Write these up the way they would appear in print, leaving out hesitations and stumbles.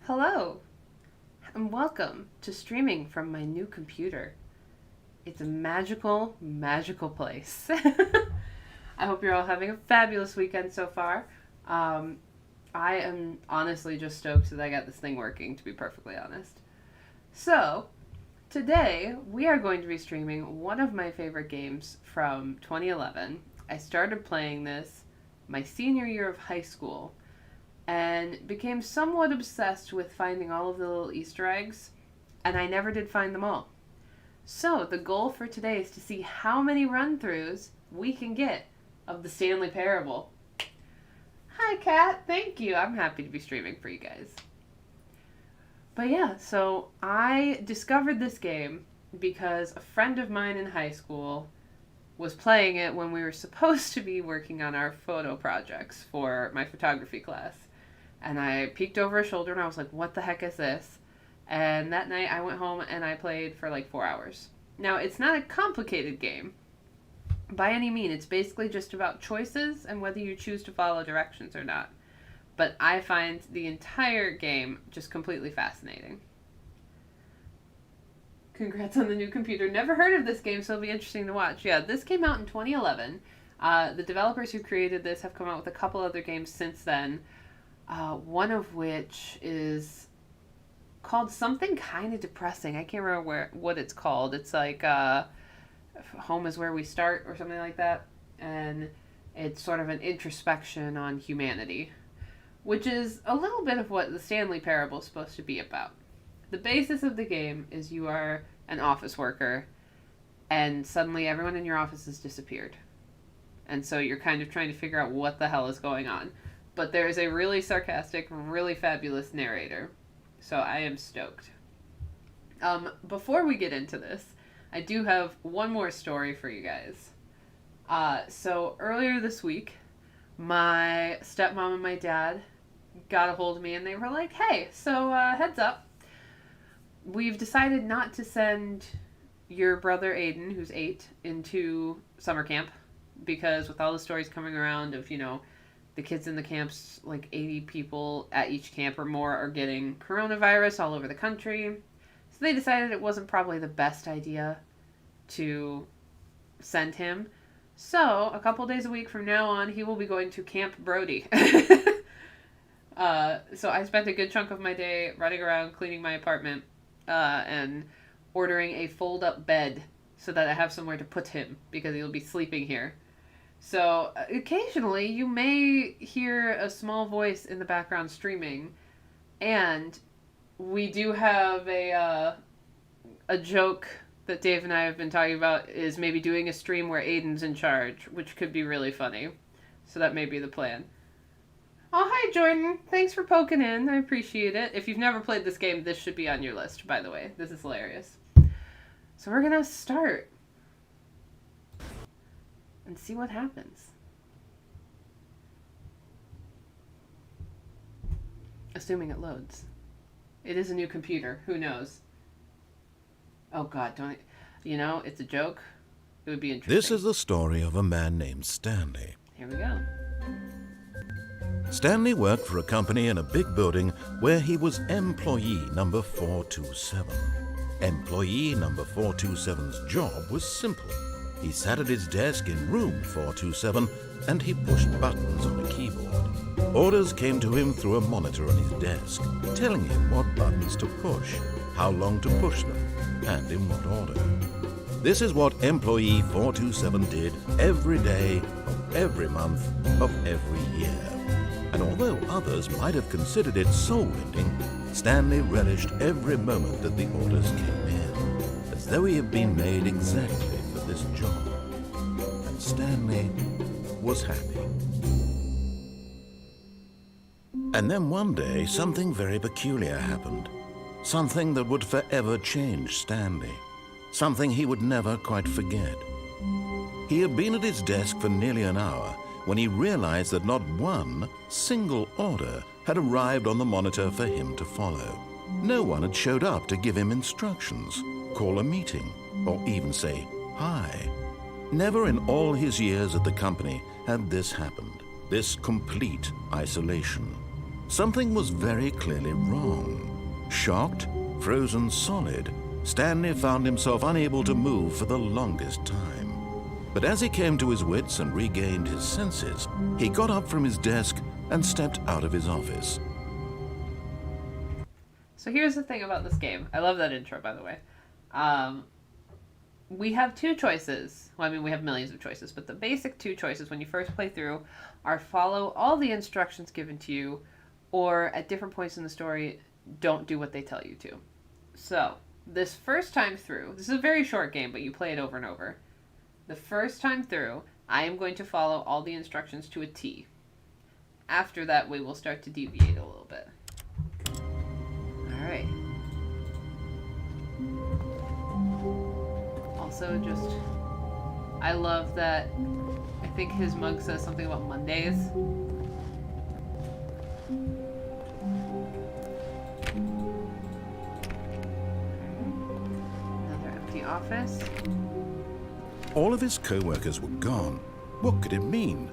Hello, and welcome to streaming from my new computer. It's a magical, magical place. I hope you're all having a fabulous weekend so far. I am honestly just stoked that I got this thing working, to be perfectly honest. So, today we are going to be streaming one of my favorite games from 2011. I started playing this my senior year of high school and became somewhat obsessed with finding all of the little Easter eggs, and I never did find them all. So the goal for today is to see how many run-throughs we can get of the Stanley Parable. Hi, Kat. Thank you. I'm happy to be streaming for you guys. But yeah, so I discovered this game because a friend of mine in high school was playing it when we were supposed to be working on our photo projects for my photography class. And I peeked over his shoulder and I was like, what the heck is this? And that night I went home and I played for like 4 hours. Now, it's not a complicated game by any means. It's basically just about choices and whether you choose to follow directions or not. But I find the entire game just completely fascinating. Congrats on the new computer. Never heard of this game, so it'll be interesting to watch. Yeah, this came out in 2011. The developers who created this have come out with a couple other games since then. One of which is called something kind of depressing. I can't remember what it's called. It's like Home is Where We Start or something like that. And it's sort of an introspection on humanity, which is a little bit of what the Stanley Parable is supposed to be about. The basis of the game is you are an office worker, and suddenly everyone in your office has disappeared. And so you're kind of trying to figure out what the hell is going on. But there's a really sarcastic, really fabulous narrator. So I am stoked. Before we get into this, I do have one more story for you guys. So earlier this week, my stepmom and my dad got a hold of me and they were like, hey, so heads up. We've decided not to send your brother Aiden, who's 8, into summer camp. Because with all the stories coming around of, the kids in the camps, like 80 people at each camp or more are getting coronavirus all over the country. So they decided it wasn't probably the best idea to send him. So a couple days a week from now on, he will be going to Camp Brody. So I spent a good chunk of my day running around cleaning my apartment and ordering a fold-up bed so that I have somewhere to put him because he'll be sleeping here. So occasionally you may hear a small voice in the background streaming, and we do have a joke that Dave and I have been talking about is maybe doing a stream where Aiden's in charge, which could be really funny. So that may be the plan. Oh, hi Jordan. Thanks for poking in. I appreciate it. If you've never played this game, this should be on your list, by the way. This is hilarious. So we're gonna start and see what happens. Assuming it loads. It is a new computer. Who knows? Oh God, don't... it's a joke. It would be interesting. This is the story of a man named Stanley. Here we go. Stanley worked for a company in a big building where he was employee number 427. Employee number 427's job was simple. He sat at his desk in room 427 and he pushed buttons on a keyboard. Orders came to him through a monitor on his desk, telling him what buttons to push, how long to push them, and in what order. This is what employee 427 did every day of every month of every year. And although others might have considered it soul-rending, Stanley relished every moment that the orders came in, as though he had been made exactly for this job. And Stanley was happy. And then one day, something very peculiar happened. Something that would forever change Stanley. Something he would never quite forget. He had been at his desk for nearly an hour when he realized that not one single order had arrived on the monitor for him to follow. No one had showed up to give him instructions, call a meeting, or even say hi. Never in all his years at the company had this happened, this complete isolation. Something was very clearly wrong. Shocked, frozen solid, Stanley found himself unable to move for the longest time. But as he came to his wits and regained his senses, he got up from his desk and stepped out of his office. So here's the thing about this game. I love that intro, by the way. We have two choices. Well, I mean, we have millions of choices, but the basic two choices when you first play through are follow all the instructions given to you, or at different points in the story, don't do what they tell you to. So, this first time through, this is a very short game, but you play it over and over. The first time through, I am going to follow all the instructions to a T. After that, we will start to deviate a little bit. Alright. Also, just, I love that, I think his mug says something about Mondays. Another empty office. All of his co-workers were gone. What could it mean?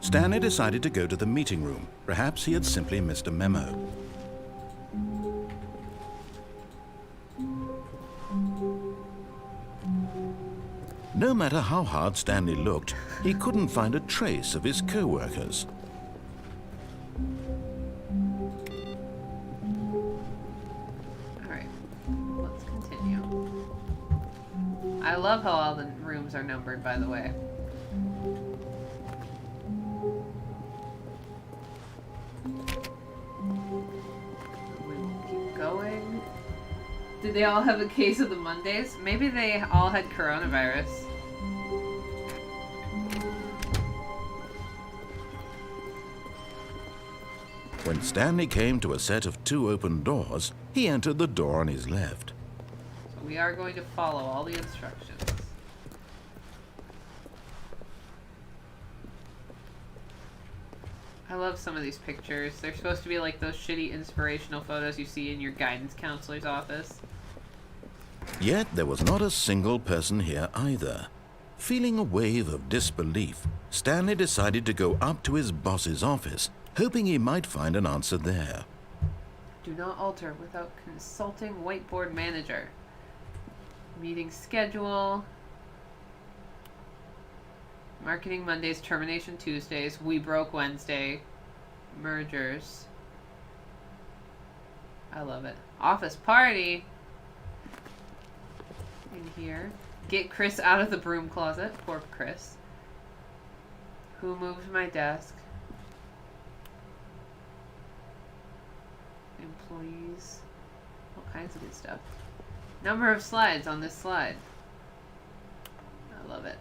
Stanley decided to go to the meeting room. Perhaps he had simply missed a memo. No matter how hard Stanley looked, he couldn't find a trace of his co-workers. Alright, let's continue. I love how all the rooms are numbered, by the way. We'll keep going. Did they all have a case of the Mondays? Maybe they all had coronavirus. When Stanley came to a set of two open doors, he entered the door on his left. So we are going to follow all the instructions. I love some of these pictures. They're supposed to be like those shitty inspirational photos you see in your guidance counselor's office. Yet there was not a single person here either. Feeling a wave of disbelief, Stanley decided to go up to his boss's office, hoping he might find an answer there. Do not alter without consulting whiteboard manager. Meeting schedule. Marketing Mondays, termination Tuesdays, we broke Wednesday. Mergers. I love it. Office party. In here. Get Chris out of the broom closet. Poor Chris. Who moved my desk? Employees. All kinds of good stuff. Number of slides on this slide. I love it.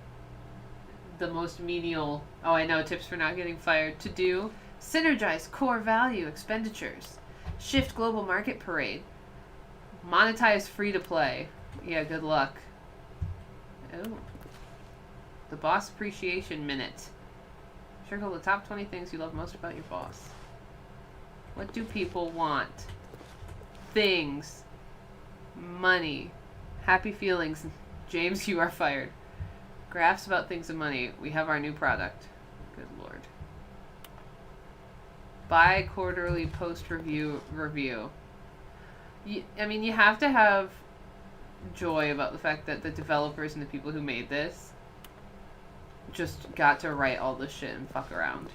The most menial. Oh, I know. Tips for not getting fired. To do. Synergize core value expenditures. Shift global market parade. Monetize free to play. Yeah, good luck. Oh. The boss appreciation minute. Circle the top 20 things you love most about your boss. What do people want? Things. Money. Happy feelings. James, you are fired. Graphs about things and money. We have our new product. Good lord. Bi-quarterly post-review review. I mean, you have to have joy about the fact that the developers and the people who made this just got to write all this shit and fuck around.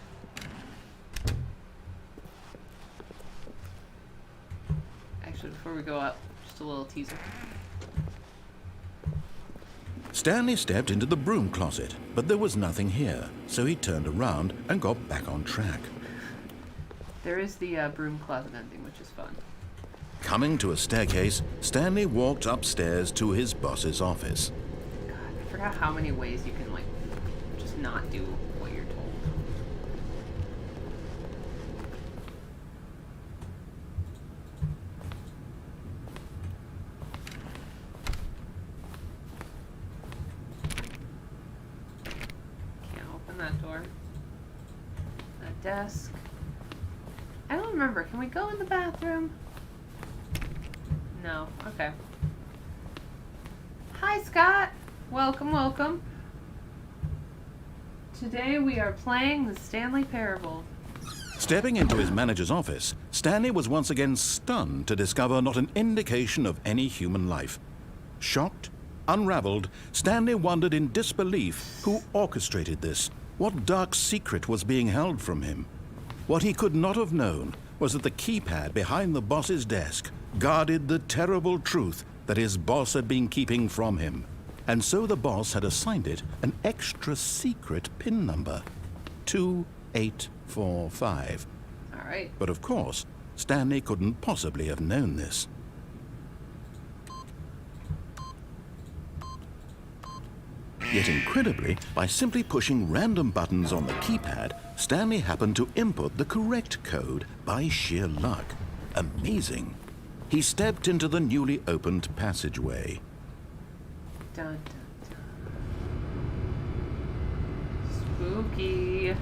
Actually, before we go up, just a little teaser. Stanley stepped into the broom closet, but there was nothing here, so he turned around and got back on track. There is the broom closet ending, which is fun. Coming to a staircase, Stanley walked upstairs to his boss's office. God, I forgot how many ways you can, like, just not do what you're told. Can't open that door. That desk. I don't remember. Can we go in the bathroom? No. Okay. Hi, Scott. Welcome, welcome. Today we are playing the Stanley Parable. Stepping into his manager's office, Stanley was once again stunned to discover not an indication of any human life. Shocked, unraveled, Stanley wondered in disbelief who orchestrated this, what dark secret was being held from him. What he could not have known was that the keypad behind the boss's desk guarded the terrible truth that his boss had been keeping from him. And so the boss had assigned it an extra secret PIN number, 2845. All right. But of course, Stanley couldn't possibly have known this. Yet incredibly, by simply pushing random buttons on the keypad, Stanley happened to input the correct code by sheer luck. Amazing. He stepped into the newly opened passageway. Dun, dun, dun. Spooky.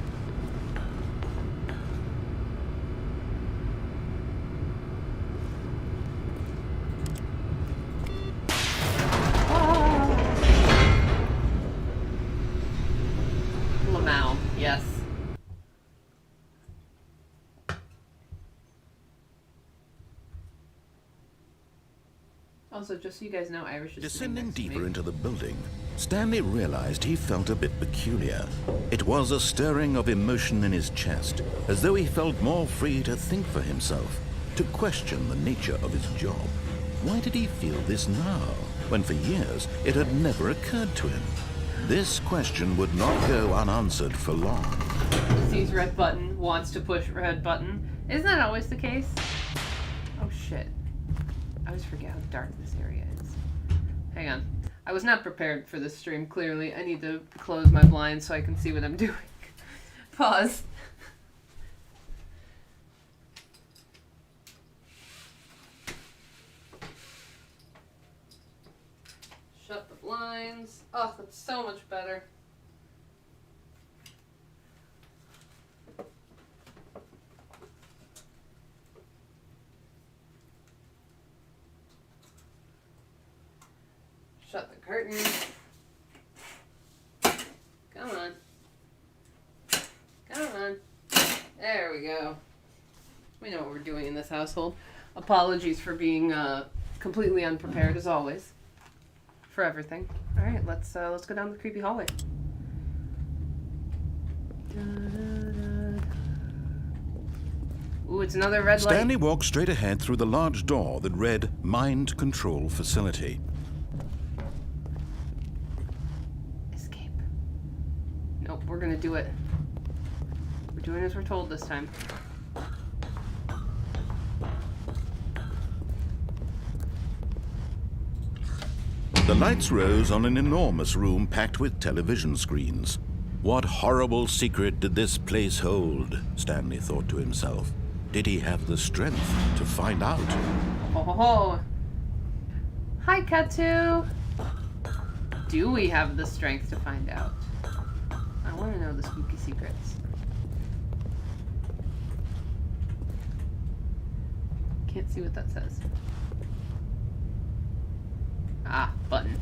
Yes. Also, just so you guys know, Irish is descending deeper into the building, Stanley realized he felt a bit peculiar. It was a stirring of emotion in his chest, as though he felt more free to think for himself, to question the nature of his job. Why did he feel this now, when for years it had never occurred to him? This question would not go unanswered for long. Sees red button, wants to push red button. Isn't that always the case? Oh shit. I always forget how dark this area is. Hang on. I was not prepared for this stream, clearly. I need to close my blinds so I can see what I'm doing. Pause. Shut the blinds. Oh, that's so much better. Shut the curtain. Come on. Come on. There we go. We know what we're doing in this household. Apologies for being completely unprepared as always. For everything. All right, let's go down the creepy hallway. Ooh, it's another red light. Stanley walked straight ahead through the large door that read Mind Control Facility. Escape. Nope, we're gonna do it. We're doing as we're told this time. The lights rose on an enormous room packed with television screens. What horrible secret did this place hold? Stanley thought to himself. Did he have the strength to find out? Ho ho ho! Hi, Katu! Do we have the strength to find out? I want to know the spooky secrets. Can't see what that says. Ah, button.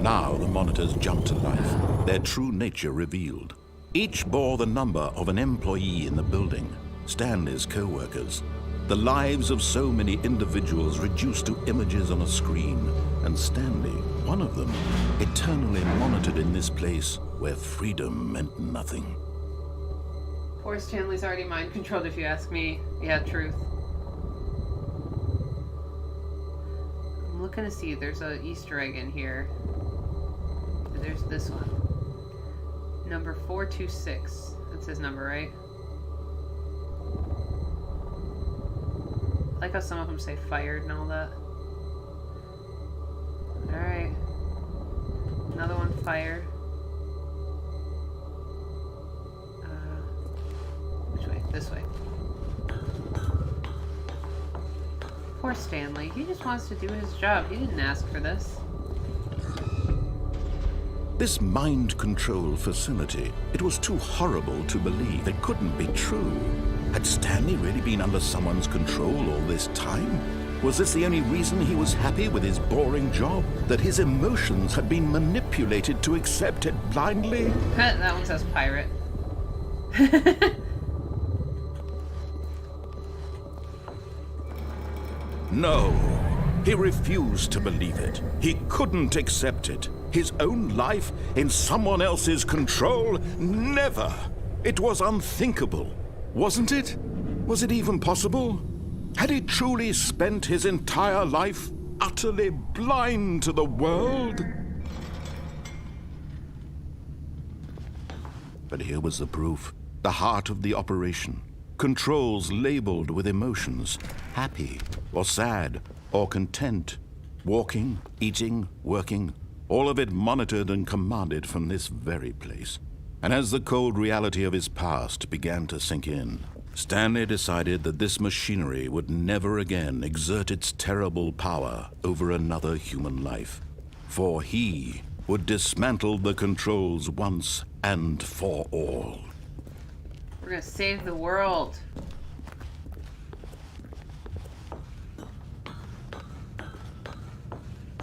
Now the monitors jumped to life, their true nature revealed. Each bore the number of an employee in the building, Stanley's co-workers. The lives of so many individuals reduced to images on a screen, and Stanley, one of them, eternally monitored in this place where freedom meant nothing. Poor Stanley's already mind controlled, if you ask me. Yeah, truth. I'm looking to see if there's an Easter egg in here. There's this one. Number 426. That's his number, right? I like how some of them say fired and all that. Alright. Another one fired. Which way? This way. Poor Stanley. He just wants to do his job. He didn't ask for this. This mind control facility, it was too horrible to believe. It couldn't be true. Had Stanley really been under someone's control all this time? Was this the only reason he was happy with his boring job? That his emotions had been manipulated to accept it blindly? That one says pirate. No. He refused to believe it. He couldn't accept it. His own life in someone else's control? Never. It was unthinkable. Wasn't it? Was it even possible? Had he truly spent his entire life utterly blind to the world? But here was the proof. The heart of the operation. Controls labeled with emotions. Happy or sad or content. Walking, eating, working. All of it monitored and commanded from this very place. And as the cold reality of his past began to sink in, Stanley decided that this machinery would never again exert its terrible power over another human life. For he would dismantle the controls once and for all. We're gonna save the world.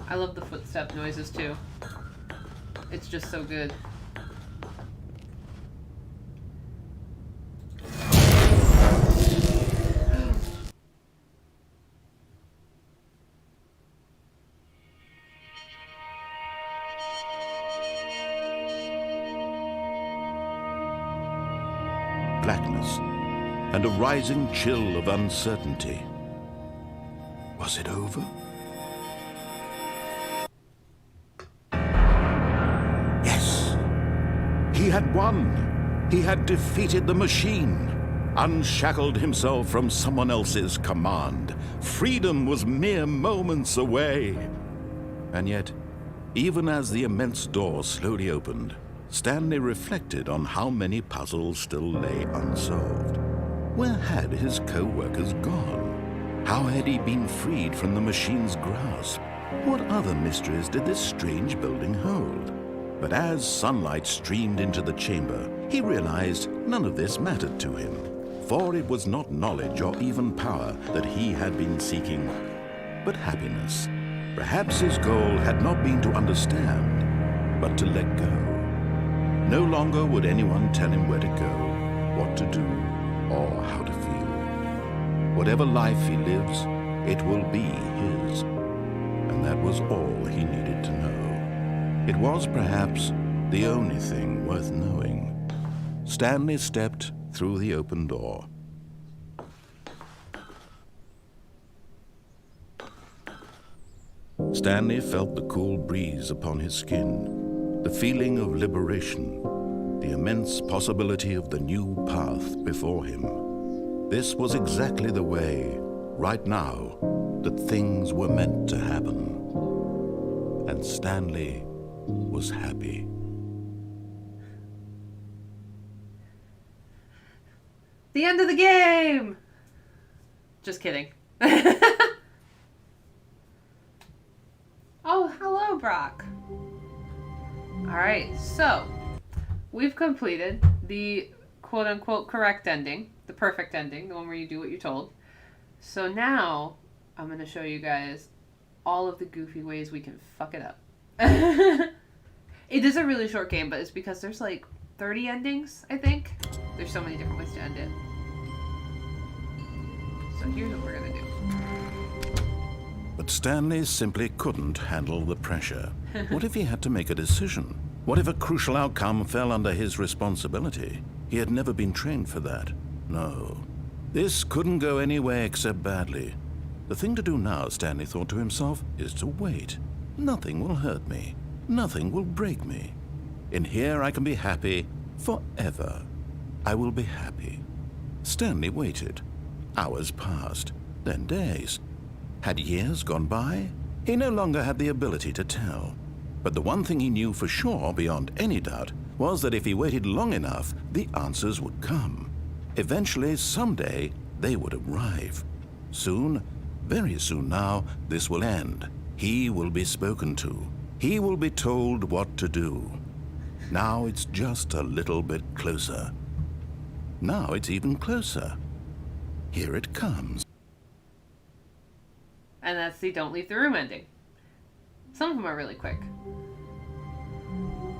I love the footstep noises too. It's just so good. Blackness and a rising chill of uncertainty. Was it over? Yes. He had won. He had defeated the machine, unshackled himself from someone else's command. Freedom was mere moments away. And yet, even as the immense door slowly opened, Stanley reflected on how many puzzles still lay unsolved. Where had his co-workers gone? How had he been freed from the machine's grasp? What other mysteries did this strange building hold? But as sunlight streamed into the chamber, he realized none of this mattered to him. For it was not knowledge or even power that he had been seeking, but happiness. Perhaps his goal had not been to understand, but to let go. No longer would anyone tell him where to go, what to do, or how to feel. Whatever life he lives, it will be his. And that was all he needed to know. It was perhaps the only thing worth knowing. Stanley stepped through the open door. Stanley felt the cool breeze upon his skin. The feeling of liberation, the immense possibility of the new path before him. This was exactly the way, right now, that things were meant to happen. And Stanley was happy. The end of the game! Just kidding. Oh, hello, Brock. Alright, so we've completed the quote-unquote correct ending, the perfect ending, the one where you do what you're told. So now I'm going to show you guys all of the goofy ways we can fuck it up. It is a really short game, but it's because there's like 30 endings, I think. There's so many different ways to end it. So here's what we're going to do. But Stanley simply couldn't handle the pressure. What if he had to make a decision? What if a crucial outcome fell under his responsibility? He had never been trained for that. No. This couldn't go any way except badly. The thing to do now, Stanley thought to himself, is to wait. Nothing will hurt me. Nothing will break me. In here I can be happy forever. I will be happy. Stanley waited. Hours passed, then days. Had years gone by? He no longer had the ability to tell. But the one thing he knew for sure, beyond any doubt, was that if he waited long enough, the answers would come. Eventually, someday, they would arrive. Soon, very soon now, this will end. He will be spoken to. He will be told what to do. Now it's just a little bit closer. Now it's even closer. Here it comes. And that's the don't leave the room ending. Some of them are really quick.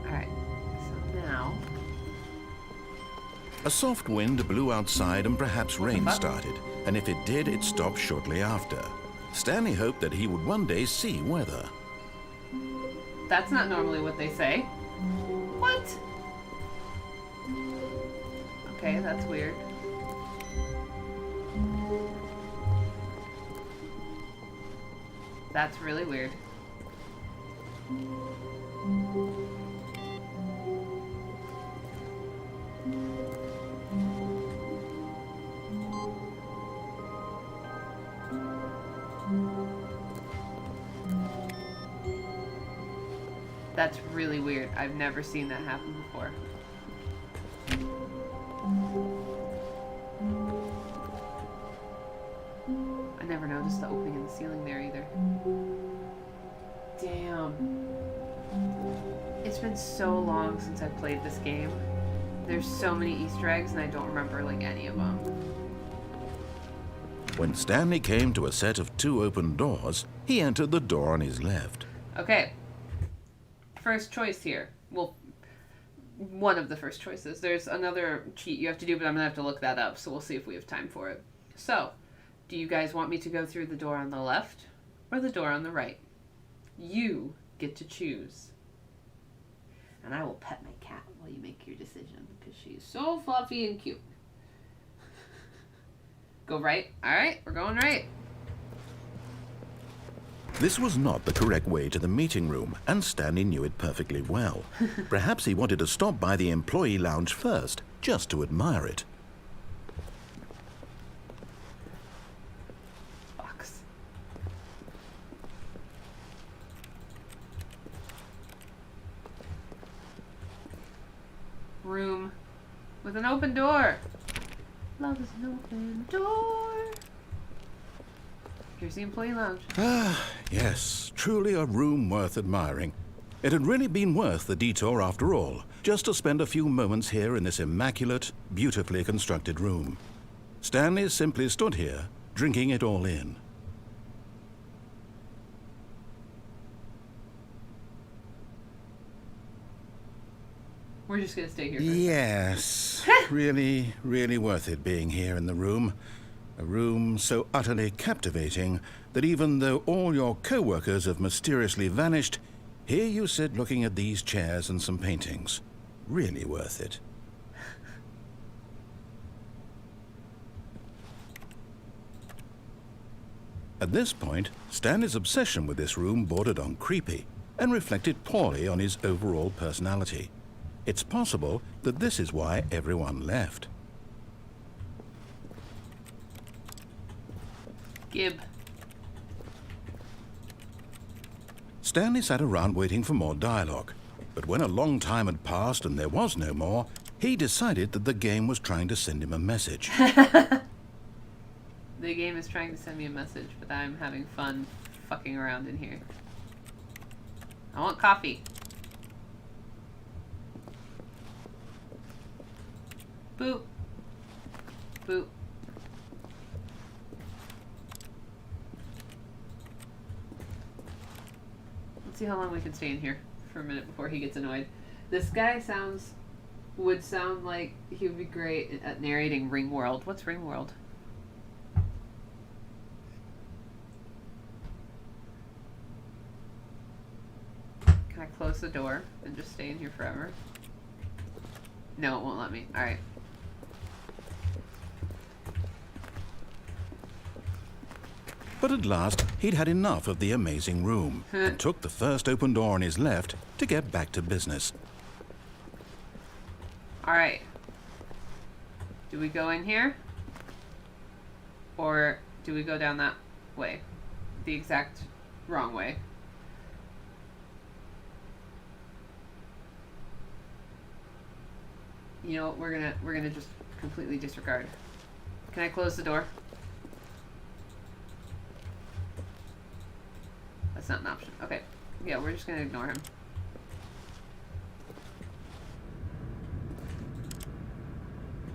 Alright, so now... A soft wind blew outside and perhaps rain started, and if it did, it stopped shortly after. Stanley hoped that he would one day see weather. That's not normally what they say. What? Okay, that's weird. That's really weird. That's really weird. I've never seen that happen before. I never noticed the opening in the ceiling there either. Damn. It's been so long since I played this game. There's so many Easter eggs and I don't remember like any of them. When Stanley came to a set of 2 open doors, he entered the door on his left. Okay. First choice here. Well, one of the first choices. There's another cheat you have to do, but I'm going to have to look that up, so we'll see if we have time for it. So, do you guys want me to go through the door on the left or the door on the right? You get to choose. And I will pet my cat while you make your decision, because she's so fluffy and cute. Go right? Alright, we're going right. This was not the correct way to the meeting room, and Stanley knew it perfectly well. Perhaps he wanted to stop by the employee lounge first, just to admire it. Box. Room with an open door. Love is an open door. Here's the employee lounge. Ah, yes, truly a room worth admiring. It had really been worth the detour after all, just to spend a few moments here in this immaculate, beautifully constructed room. Stanley simply stood here, drinking it all in. We're just gonna stay here. Yes, really, really worth it being here in the room. A room so utterly captivating that even though all your co-workers have mysteriously vanished, here you sit looking at these chairs and some paintings. Really worth it. At this point, Stanley's obsession with this room bordered on creepy and reflected poorly on his overall personality. It's possible that this is why everyone left. Gib. Stanley sat around waiting for more dialogue, but when a long time had passed and there was no more, he decided that the game was trying to send him a message. The game is trying to send me a message, but I'm having fun fucking around in here. I want coffee. Boop. Boop. Let's see how long we can stay in here for a minute before he gets annoyed. This guy would sound like he would be great at narrating Ringworld. What's Ringworld? Can I close the door and just stay in here forever? No, it won't let me. Alright. But at last, he'd had enough of the amazing room and took the first open door on his left to get back to business. Alright. Do we go in here? Or do we go down that way? The exact wrong way. You know what, we're gonna just completely disregard. Can I close the door? That's not an option. Okay. Yeah, we're just gonna ignore him.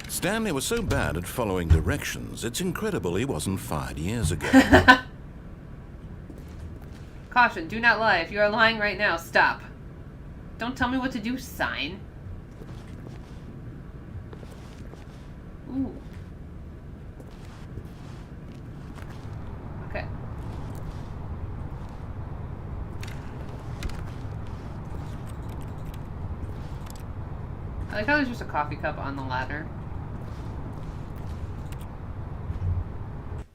Stanley was so bad at following directions, it's incredible he wasn't fired years ago. Caution, do not lie. If you are lying right now, stop. Don't tell me what to do, sign. Ooh. Okay. I like how there's just a coffee cup on the ladder.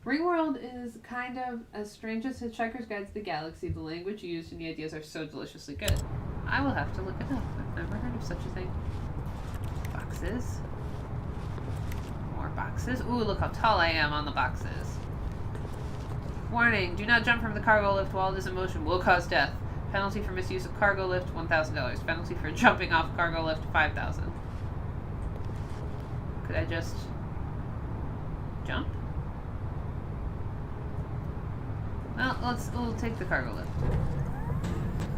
Ringworld is kind of as strange as Hitchhiker's Guide to the Galaxy. The language used and the ideas are so deliciously good. I will have to look it up. I've never heard of such a thing. Boxes. More boxes. Ooh, look how tall I am on the boxes. Warning, do not jump from the cargo lift while it is in motion. Will cause death. Penalty for misuse of cargo lift, $1,000. Penalty for jumping off cargo lift, $5,000. Could I just jump? Well, we'll take the cargo lift.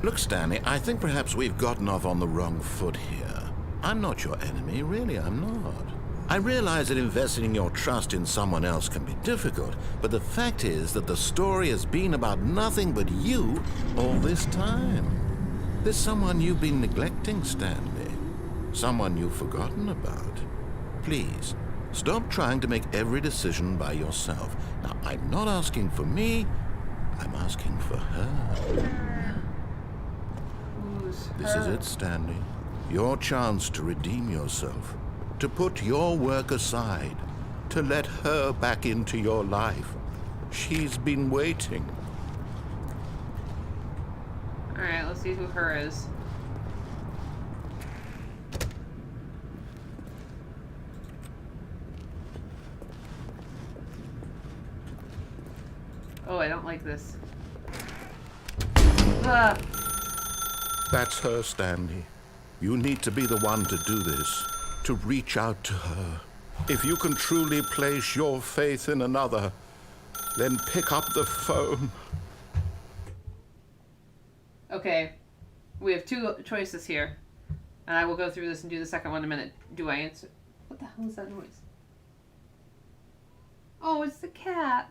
Look, Stanley, I think perhaps we've gotten off on the wrong foot here. I'm not your enemy, really, I'm not. I realize that investing your trust in someone else can be difficult, but the fact is that the story has been about nothing but you all this time. There's someone you've been neglecting, Stanley. Someone you've forgotten about. Please, stop trying to make every decision by yourself. Now, I'm not asking for me, I'm asking for her. Who's her? This is it, Stanley. Your chance to redeem yourself. To put your work aside, to let her back into your life. She's been waiting. Alright, let's see who her is. Oh, I don't like this. Ugh. That's her, Stanley. You need to be the one to do this. To reach out to her. If you can truly place your faith in another, then pick up the phone. Okay, we have two choices here. And I will go through this and do the second one in a minute. Do I answer? What the hell is that noise? Oh, it's the cat.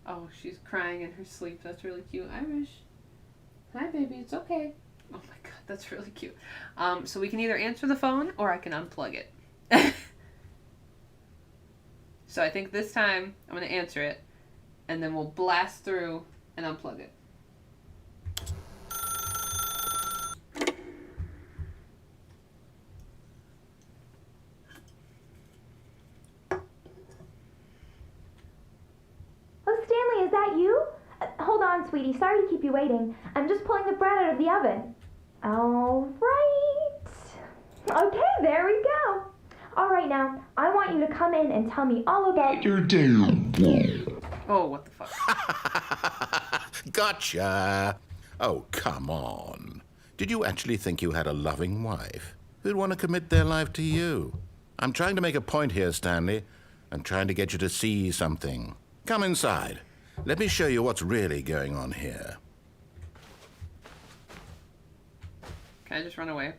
Oh, she's crying in her sleep. That's really cute. Irish. Hi, baby. It's okay. Oh my god, that's really cute. So we can either answer the phone or I can unplug it. So I think this time I'm going to answer it and then we'll blast through and unplug it. Oh, Stanley, is that you? Hold on, sweetie. Sorry to keep you waiting. I'm just pulling the bread out of the oven. All right. Okay, there we go. All right, now, I want you to come in and tell me all about your day. Oh, what the fuck? Gotcha. Oh, come on. Did you actually think you had a loving wife who'd want to commit their life to you? I'm trying to make a point here, Stanley. I'm trying to get you to see something. Come inside. Let me show you what's really going on here. Can I just run away?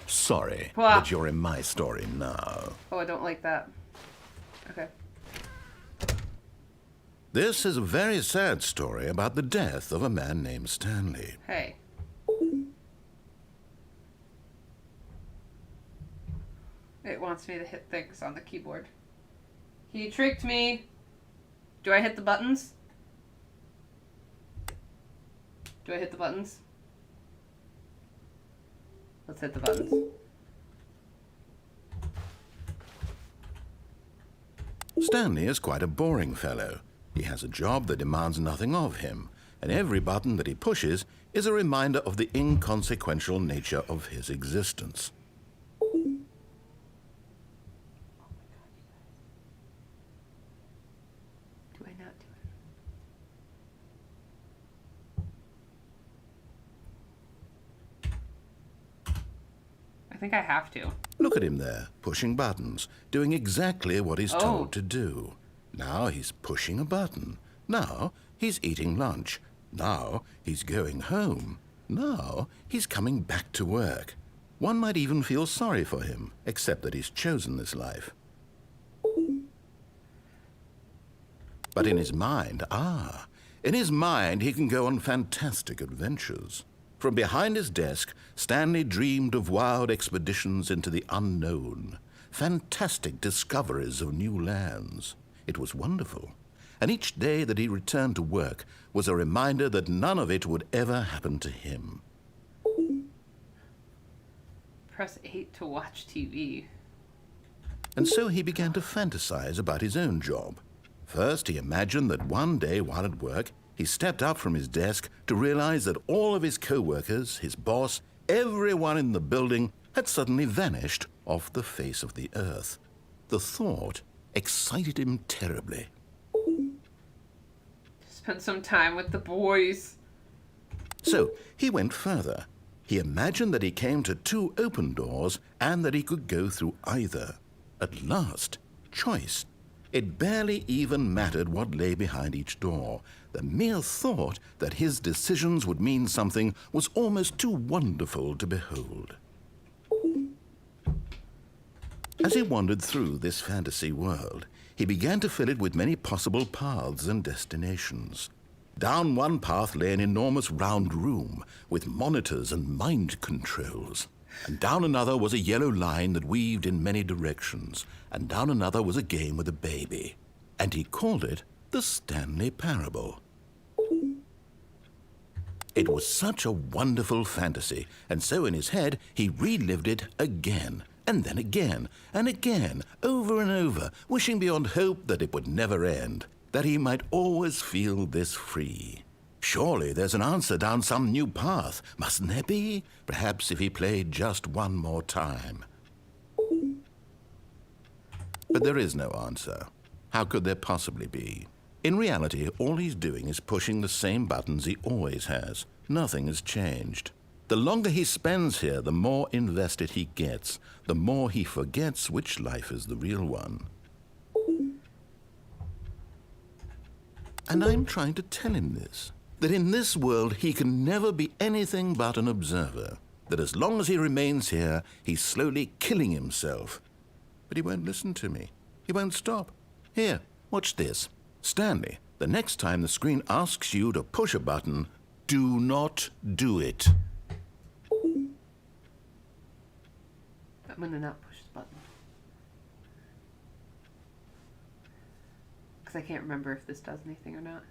Sorry, Wow. but you're in my story now. Oh, I don't like that. Okay. This is a very sad story about the death of a man named Stanley. Hey. It wants me to hit things on the keyboard. He tricked me. Do I hit the buttons? Do I hit the buttons? Let's hit the buttons. Stanley is quite a boring fellow. He has a job that demands nothing of him, and every button that he pushes is a reminder of the inconsequential nature of his existence. Do I not do it? I think I have to. Look at him there, pushing buttons, doing exactly what he's Oh. told to do. Now he's pushing a button. Now he's eating lunch. Now he's going home. Now he's coming back to work. One might even feel sorry for him, except that he's chosen this life. But in his mind, he can go on fantastic adventures. From behind his desk, Stanley dreamed of wild expeditions into the unknown, fantastic discoveries of new lands. It was wonderful. and each day that he returned to work was a reminder that none of it would ever happen to him. Press 8 to watch TV. And so he began to fantasize about his own job. First, he imagined that one day while at work, he stepped up from his desk to realize that all of his co-workers, his boss, everyone in the building had suddenly vanished off the face of the earth. The thought excited him terribly. Spend some time with the boys. So he went further. He imagined that he came to 2 open doors and that he could go through either. At last, choice. It barely even mattered what lay behind each door. The mere thought that his decisions would mean something was almost too wonderful to behold. As he wandered through this fantasy world, he began to fill it with many possible paths and destinations. Down one path lay an enormous round room with monitors and mind controls. And down another was a yellow line that weaved in many directions. And down another was a game with a baby. And he called it the Stanley Parable. It was such a wonderful fantasy, and so in his head he relived it again, and then again, and again, over and over, wishing beyond hope that it would never end, that he might always feel this free. Surely there's an answer down some new path, mustn't there be? Perhaps if he played just one more time. But there is no answer. How could there possibly be? In reality, all he's doing is pushing the same buttons he always has. Nothing has changed. The longer he spends here, the more invested he gets, the more he forgets which life is the real one. And I'm trying to tell him this, that in this world he can never be anything but an observer, that as long as he remains here, he's slowly killing himself. But he won't listen to me. He won't stop. Here, watch this. Stanley, the next time the screen asks you to push a button, do not do it. I'm gonna not push the button. Because I can't remember if this does anything or not.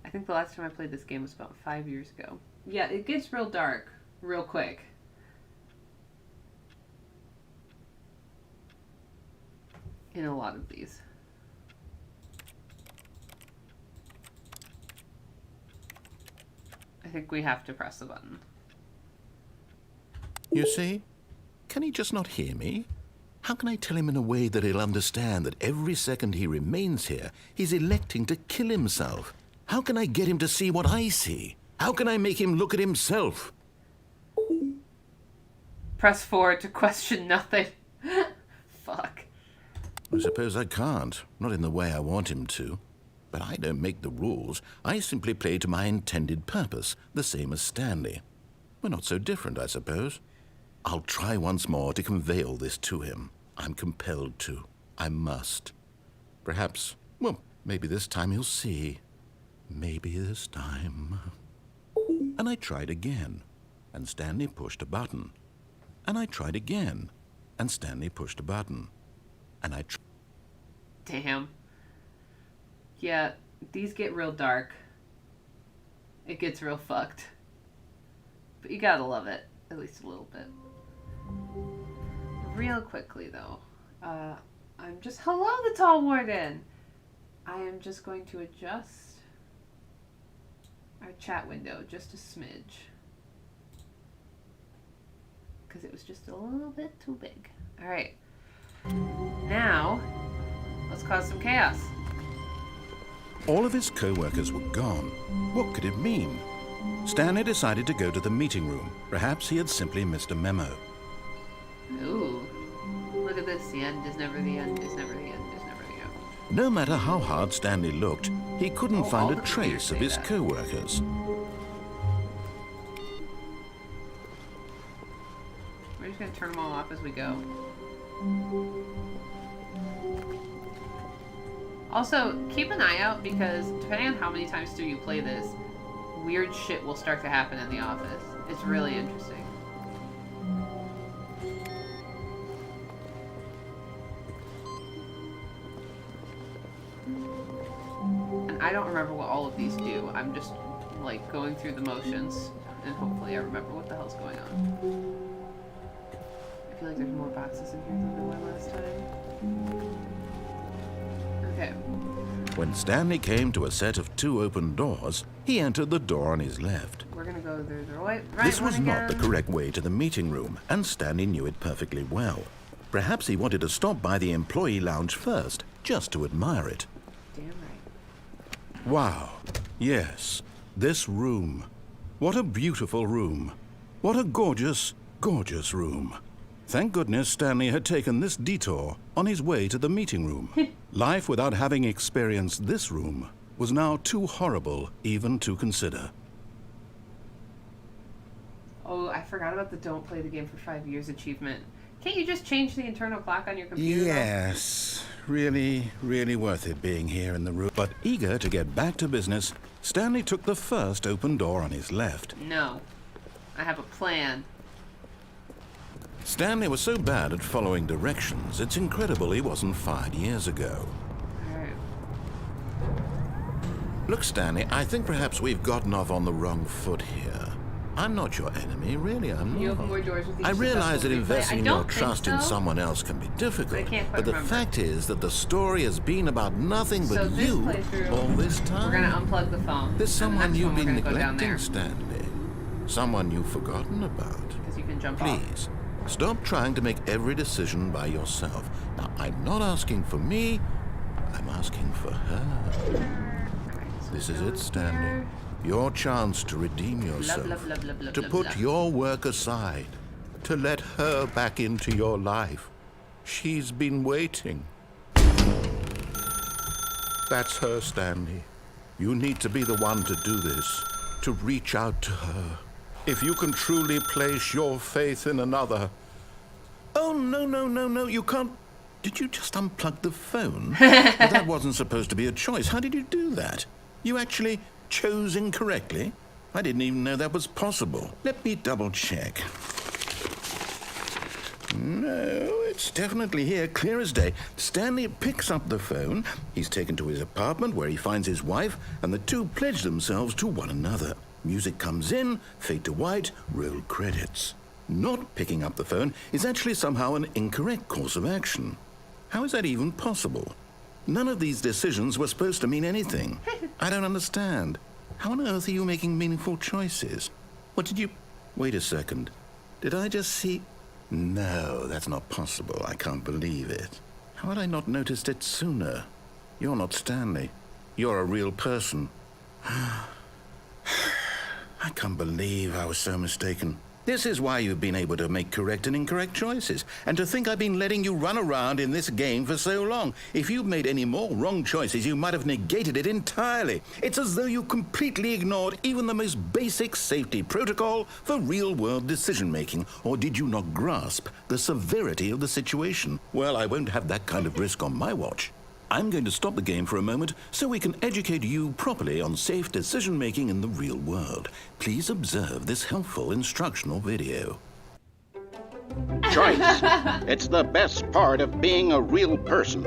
I think the last time I played this game was about 5 years ago. Yeah, it gets real dark real quick. In a lot of these. I think we have to press the button. You see? Can he just not hear me? How can I tell him in a way that he'll understand that every second he remains here, he's electing to kill himself? How can I get him to see what I see? How can I make him look at himself? Press forward to question nothing. Fuck. I suppose I can't, not in the way I want him to. But I don't make the rules. I simply play to my intended purpose, the same as Stanley. We're not so different, I suppose. I'll try once more to convey all this to him. I'm compelled to. I must. Perhaps, well, maybe this time he'll see. Maybe this time. And I tried again, and Stanley pushed a button. And I tried again, and Stanley pushed a button. And I Damn. Yeah, these get real dark. It gets real fucked. But you gotta love it, at least a little bit. Real quickly, though. I'm just... Hello, the Tall Warden! I am just going to adjust our chat window just a smidge. Because it was just a little bit too big. Alright. Now, let's cause some chaos. All of his co-workers were gone. What could it mean? Stanley decided to go to the meeting room. Perhaps he had simply missed a memo. Ooh. Look at this. The end is never the end, is never the end, is never the end. No matter how hard Stanley looked, he couldn't find all a the trace of computers his say that. co-workers. We're just going to turn them all off as we go. Also, keep an eye out because depending on how many times through you play this, weird shit will start to happen in the office. It's really interesting. I'm just, like, going through the motions, and hopefully I remember what the hell's going on. I feel like there's more boxes in here than there were last time. Okay. When Stanley came to a set of 2 open doors, he entered the door on his left. We're gonna go through the right This one was not the again. correct way to the meeting room, and Stanley knew it perfectly well. Perhaps he wanted to stop by the employee lounge first, just to admire it. Damn right. Wow. Yes, this room. What a beautiful room. What a gorgeous, gorgeous room. Thank goodness Stanley had taken this detour on his way to the meeting room. Life without having experienced this room was now too horrible even to consider. Oh, I forgot about the don't play the game for 5 years achievement. Can't you just change the internal clock on your computer? Yes, really, really worth it being here in the room. But eager to get back to business, Stanley took the first open door on his left. No. I have a plan. Stanley was so bad at following directions, it's incredible he wasn't fired years ago. Alright. Look, Stanley, I think perhaps we've gotten off on the wrong foot here. I'm not your enemy, really, I'm You not. open more doors with each I realize that successful replay. investing I don't your think trust in so. someone else can be difficult, I can't quite but the remember. fact is that the story has been about nothing So but this you playthrough, all this time. We're gonna unplug the phone. There's and the someone next you've one we're been gonna go down neglecting, there, Stanley. Someone you've forgotten about. because you can jump off. Please, stop trying to make every decision by yourself. Now, I'm not asking for me, I'm asking for her. Alright, so This is go it, Stanley. here. Your chance to redeem yourself. blah, blah, blah, blah, to blah, put blah. your work aside. To let her back into your life. She's been waiting. That's her, Stanley. You need to be the one to do this. To reach out to her. If you can truly place your faith in another. Oh, no, you can't. Did you just unplug the phone? That wasn't supposed to be a choice. How did you do that? You actually chose incorrectly? I didn't even know that was possible. Let me double check. No, it's definitely here, clear as day. Stanley picks up the phone. He's taken to his apartment where he finds his wife, and the two pledge themselves to one another. Music comes in, fade to white, roll credits. Not picking up the phone is actually somehow an incorrect course of action. How is that even possible? None of these decisions were supposed to mean anything. I don't understand. How on earth are you making meaningful choices? What did you... Wait a second. Did I just see... No, that's not possible. I can't believe it. How had I not noticed it sooner? You're not Stanley. You're a real person. I can't believe I was so mistaken. This is why you've been able to make correct and incorrect choices. And to think I've been letting you run around in this game for so long. If you'd made any more wrong choices, you might have negated it entirely. It's as though you completely ignored even the most basic safety protocol for real-world decision-making. Or did you not grasp the severity of the situation? Well, I won't have that kind of risk on my watch. I'm going to stop the game for a moment so we can educate you properly on safe decision-making in the real world. Please observe this helpful instructional video. Choice. It's the best part of being a real person.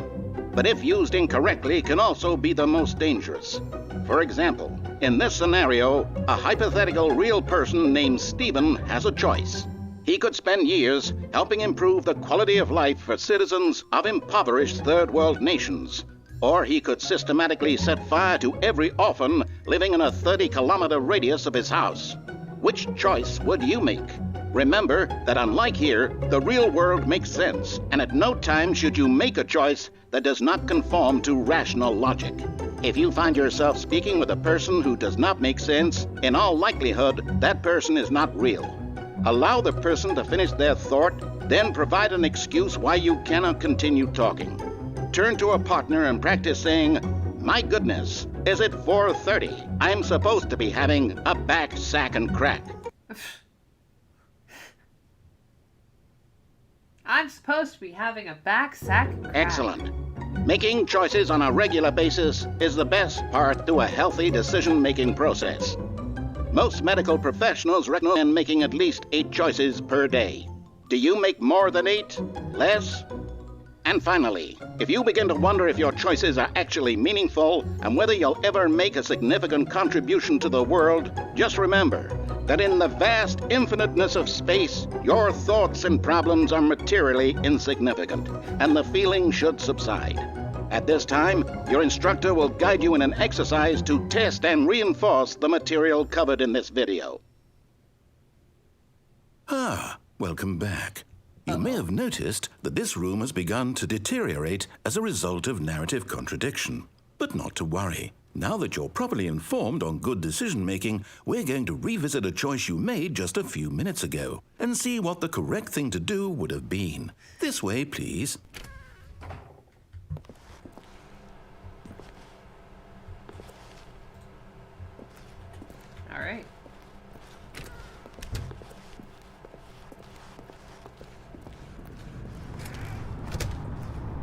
But if used incorrectly, can also be the most dangerous. For example, in this scenario, a hypothetical real person named Stephen has a choice. He could spend years helping improve the quality of life for citizens of impoverished third world nations. Or he could systematically set fire to every orphan living in a 30-kilometer radius of his house. Which choice would you make? Remember that unlike here, the real world makes sense, and at no time should you make a choice that does not conform to rational logic. If you find yourself speaking with a person who does not make sense, in all likelihood, that person is not real. Allow the person to finish their thought, then provide an excuse why you cannot continue talking. Turn to a partner and practice saying, "My goodness, is it 4:30? I'm supposed to be having a back, sack, and crack." I'm supposed to be having a back sack crack. Excellent. Making choices on a regular basis is the best part to a healthy decision-making process. Most medical professionals recommend making at least 8 choices per day. Do you make more than 8? Less? And finally, if you begin to wonder if your choices are actually meaningful and whether you'll ever make a significant contribution to the world, just remember that in the vast infiniteness of space, your thoughts and problems are materially insignificant, and the feeling should subside. At this time, your instructor will guide you in an exercise to test and reinforce the material covered in this video. Ah, welcome back. You may have noticed that this room has begun to deteriorate as a result of narrative contradiction. But not to worry. Now that you're properly informed on good decision-making, we're going to revisit a choice you made just a few minutes ago and see what the correct thing to do would have been. This way, please. All right.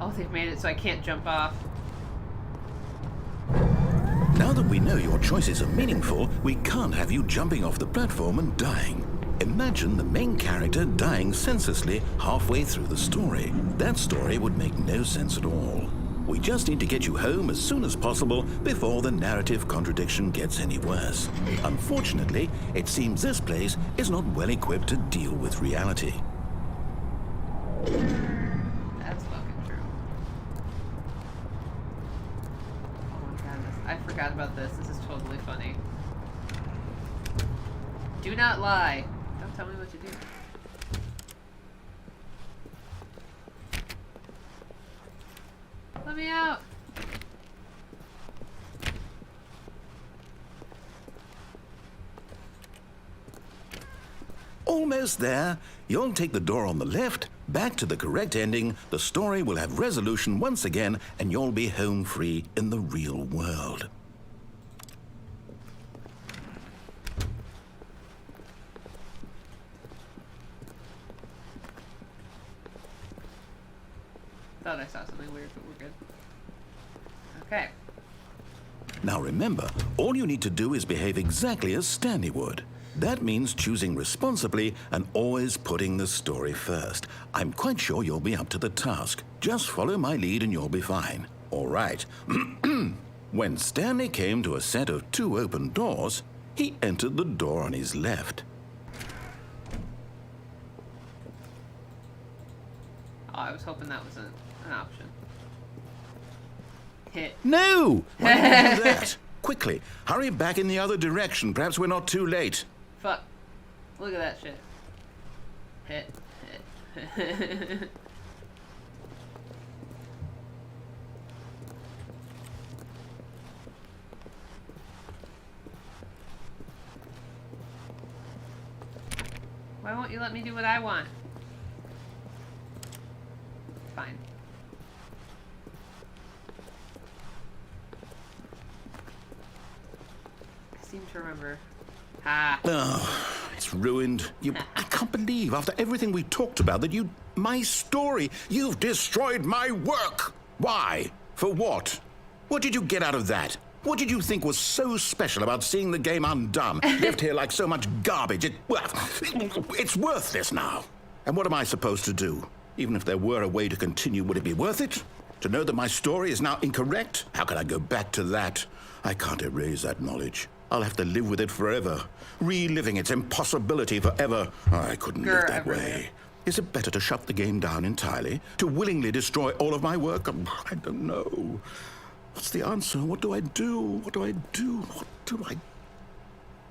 Oh, they've made it so I can't jump off. Now that we know your choices are meaningful, we can't have you jumping off the platform and dying. Imagine the main character dying senselessly halfway through the story. That story would make no sense at all. We just need to get you home as soon as possible before the narrative contradiction gets any worse. Unfortunately, it seems this place is not well equipped to deal with reality. That's fucking true. Oh my goodness. I forgot about this. This is totally funny. Do not lie. Don't tell me what to do. Let me out. Almost there. You'll take the door on the left, back to the correct ending, the story will have resolution once again, and you'll be home free in the real world. Thought I saw something weird, but we're good. Okay. Now remember, all you need to do is behave exactly as Stanley would. That means choosing responsibly and always putting the story first. I'm quite sure you'll be up to the task. Just follow my lead and you'll be fine. All right. When Stanley came to a set of 2 open doors, he entered the door on his left. Oh, I was hoping that was an option. Hit. No! Why did you do that? Quickly, hurry back in the other direction. Perhaps we're not too late. Fuck. Look at that shit. Hit. Hit. Why won't you let me do what I want? Fine. I seem to remember. Ah. Oh, it's ruined. I can't believe, after everything we talked about, that my story, you've destroyed my work. Why? For what? What did you get out of that? What did you think was so special about seeing the game undone, left here like so much garbage? It's worthless now. And what am I supposed to do? Even if there were a way to continue, would it be worth it? To know that my story is now incorrect? How can I go back to that? I can't erase that knowledge. I'll have to live with it forever, reliving its impossibility forever. I couldn't live that way. Is it better to shut the game down entirely? To willingly destroy all of my work? I don't know. What's the answer? What do I do? What do I do? What do I...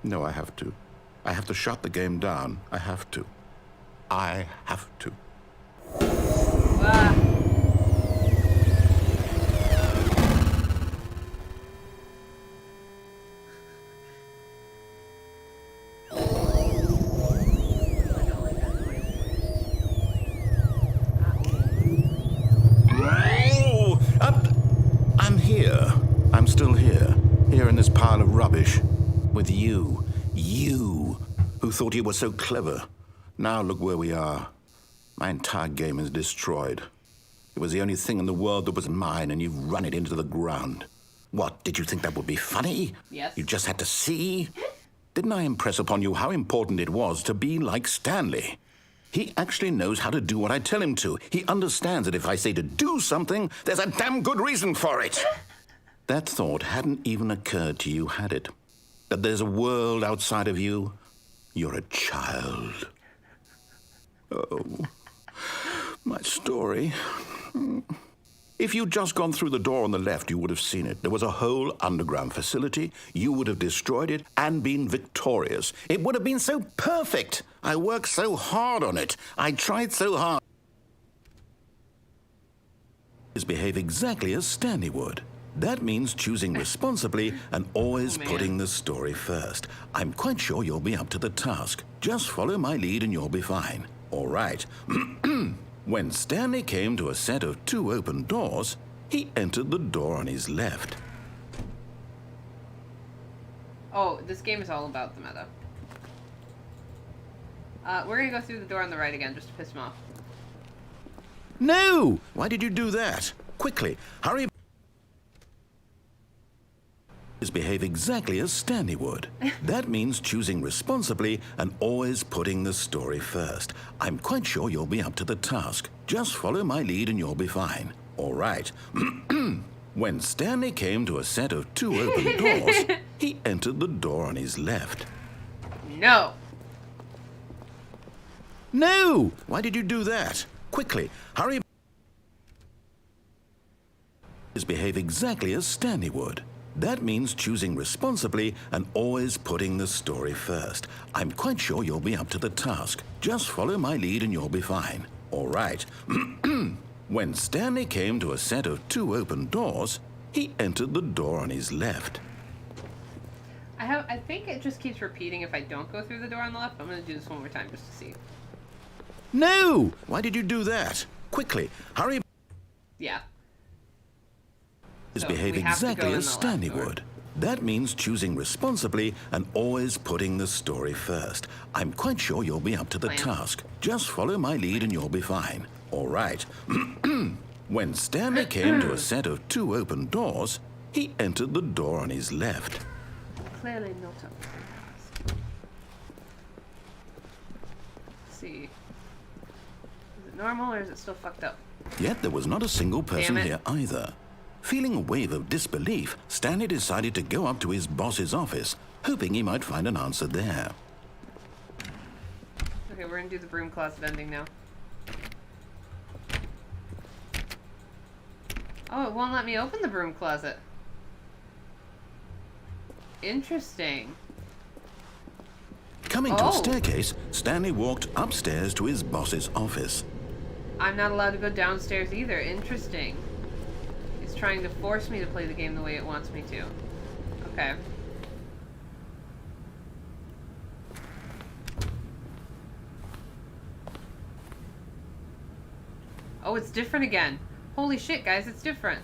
No, I have to. I have to shut the game down. I have to. I have to. Ah. I'm here. I'm still here. Here in this pile of rubbish. With you. You, who thought you were so clever. Now look where we are. My entire game is destroyed. It was the only thing in the world that was mine, and you've run it into the ground. What, did you think that would be funny? Yes. You just had to see? Didn't I impress upon you how important it was to be like Stanley? He actually knows how to do what I tell him to. He understands that if I say to do something, there's a damn good reason for it. That thought hadn't even occurred to you, had it? That there's a world outside of you? You're a child. Oh, my story. If you'd just gone through the door on the left, you would have seen it. There was a whole underground facility. You would have destroyed it and been victorious. It would have been so perfect. I worked so hard on it. I tried so hard. Behave exactly as Stanley would. That means choosing responsibly and always putting the story first. I'm quite sure you'll be up to the task. Just follow my lead and you'll be fine. All right. When Stanley came to a set of 2 open doors, he entered the door on his left. Oh, this game is all about the meta. We're gonna go through the door on the right again, just to piss him off. No! Why did you do that? Quickly, hurry. Behave exactly as Stanley would. That means choosing responsibly and always putting the story first. I'm quite sure you'll be up to the task. Just follow my lead and you'll be fine. All right. When Stanley came to a set of 2 open doors, he entered the door on his left. No! No! Why did you do that? Quickly, hurry. Behave exactly as Stanley would. That means choosing responsibly and always putting the story first. I'm quite sure you'll be up to the task. Just follow my lead and you'll be fine. All right. When Stanley came to a set of 2 open doors, he entered the door on his left. I think it just keeps repeating if I don't go through the door on the left. I'm gonna do this one more time just to see. No! Why did you do that? Quickly, hurry. Yeah. Behave exactly as Stanley would. That means choosing responsibly and always putting the story first. I'm quite sure you'll be up to the task. Just follow my lead and you'll be fine. All right. When Stanley came to a set of 2 open doors, he entered the door on his left. Clearly not up to the task. Let's see. Is it normal or is it still fucked up? Yet there was not a single person Damn it. here either. Feeling a wave of disbelief, Stanley decided to go up to his boss's office, hoping he might find an answer there. Okay, we're gonna do the broom closet ending now. Oh, it won't let me open the broom closet. Interesting. Coming to a staircase, Stanley walked upstairs to his boss's office. I'm not allowed to go downstairs either. Interesting. It's trying to force me to play the game the way it wants me to. Okay. Oh, it's different again. Holy shit, guys, it's different.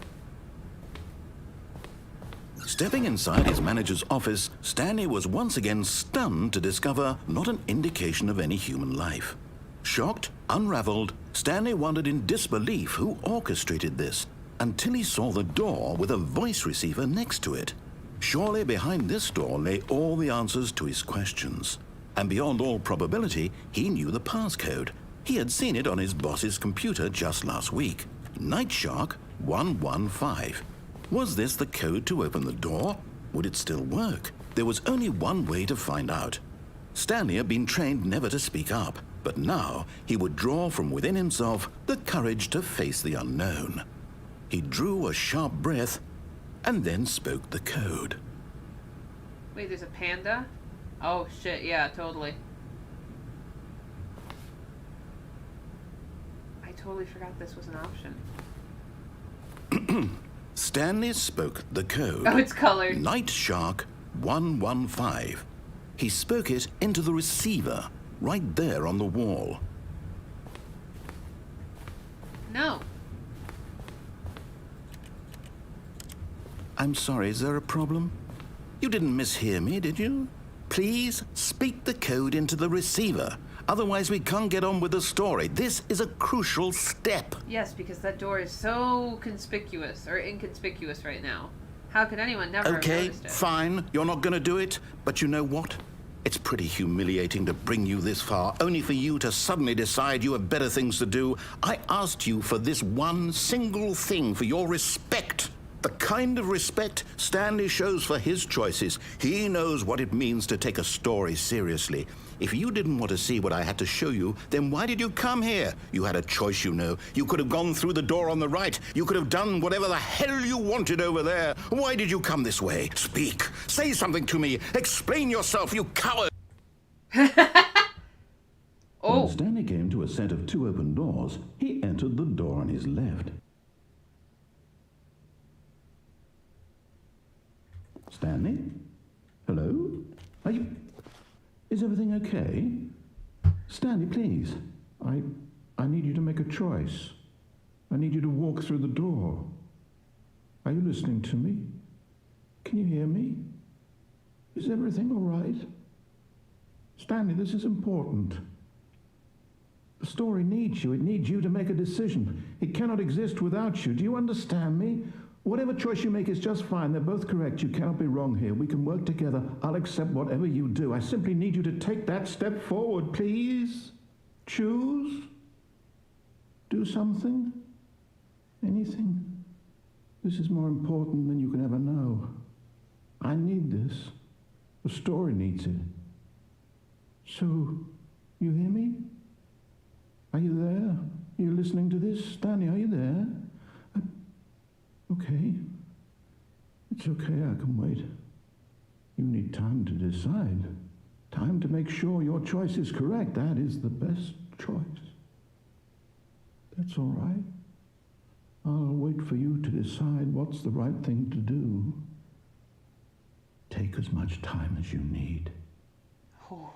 Stepping inside his manager's office, Stanley was once again stunned to discover not an indication of any human life. Shocked, unraveled, Stanley wondered in disbelief who orchestrated this, until he saw the door with a voice receiver next to it. Surely behind this door lay all the answers to his questions. And beyond all probability, he knew the passcode. He had seen it on his boss's computer just last week. Night Shark 115. Was this the code to open the door? Would it still work? There was only one way to find out. Stanley had been trained never to speak up, but now he would draw from within himself the courage to face the unknown. He drew a sharp breath and then spoke the code. Wait, there's a panda? Oh shit, yeah, totally. I totally forgot this was an option. Stanley spoke the code. Oh, it's colored. Night Shark 115. He spoke it into the receiver, right there on the wall. No. I'm sorry, is there a problem? You didn't mishear me, did you? Please speak the code into the receiver. Otherwise, we can't get on with the story. This is a crucial step. Yes, because that door is so conspicuous, or inconspicuous right now. How could anyone never have Okay, noticed it? fine. You're not going to do it. But you know what? It's pretty humiliating to bring you this far, only for you to suddenly decide you have better things to do. I asked you for this one single thing, for your respect. The kind of respect Stanley shows for his choices. He knows what it means to take a story seriously. If you didn't want to see what I had to show you, then why did you come here? You had a choice, you know. You could have gone through the door on the right. You could have done whatever the hell you wanted over there. Why did you come this way? Speak. Say something to me. Explain yourself, you coward. Oh. When Stanley came to a set of 2 open doors, he entered the door on his left. Stanley? Hello? Are you... Is everything okay? Stanley, please. I need you to make a choice. I need you to walk through the door. Are you listening to me? Can you hear me? Is everything all right? Stanley, this is important. The story needs you. It needs you to make a decision. It cannot exist without you. Do you understand me? Whatever choice you make is just fine. They're both correct. You cannot be wrong here. We can work together. I'll accept whatever you do. I simply need you to take that step forward, please. Choose. Do something. Anything. This is more important than you can ever know. I need this. The story needs it. So, you hear me? Are you there? Are you listening to this? Stanley, are you there? Okay. It's okay, I can wait. You need time to decide. Time to make sure your choice is correct. That is the best choice. That's all right. I'll wait for you to decide what's the right thing to do. Take as much time as you need. Oh.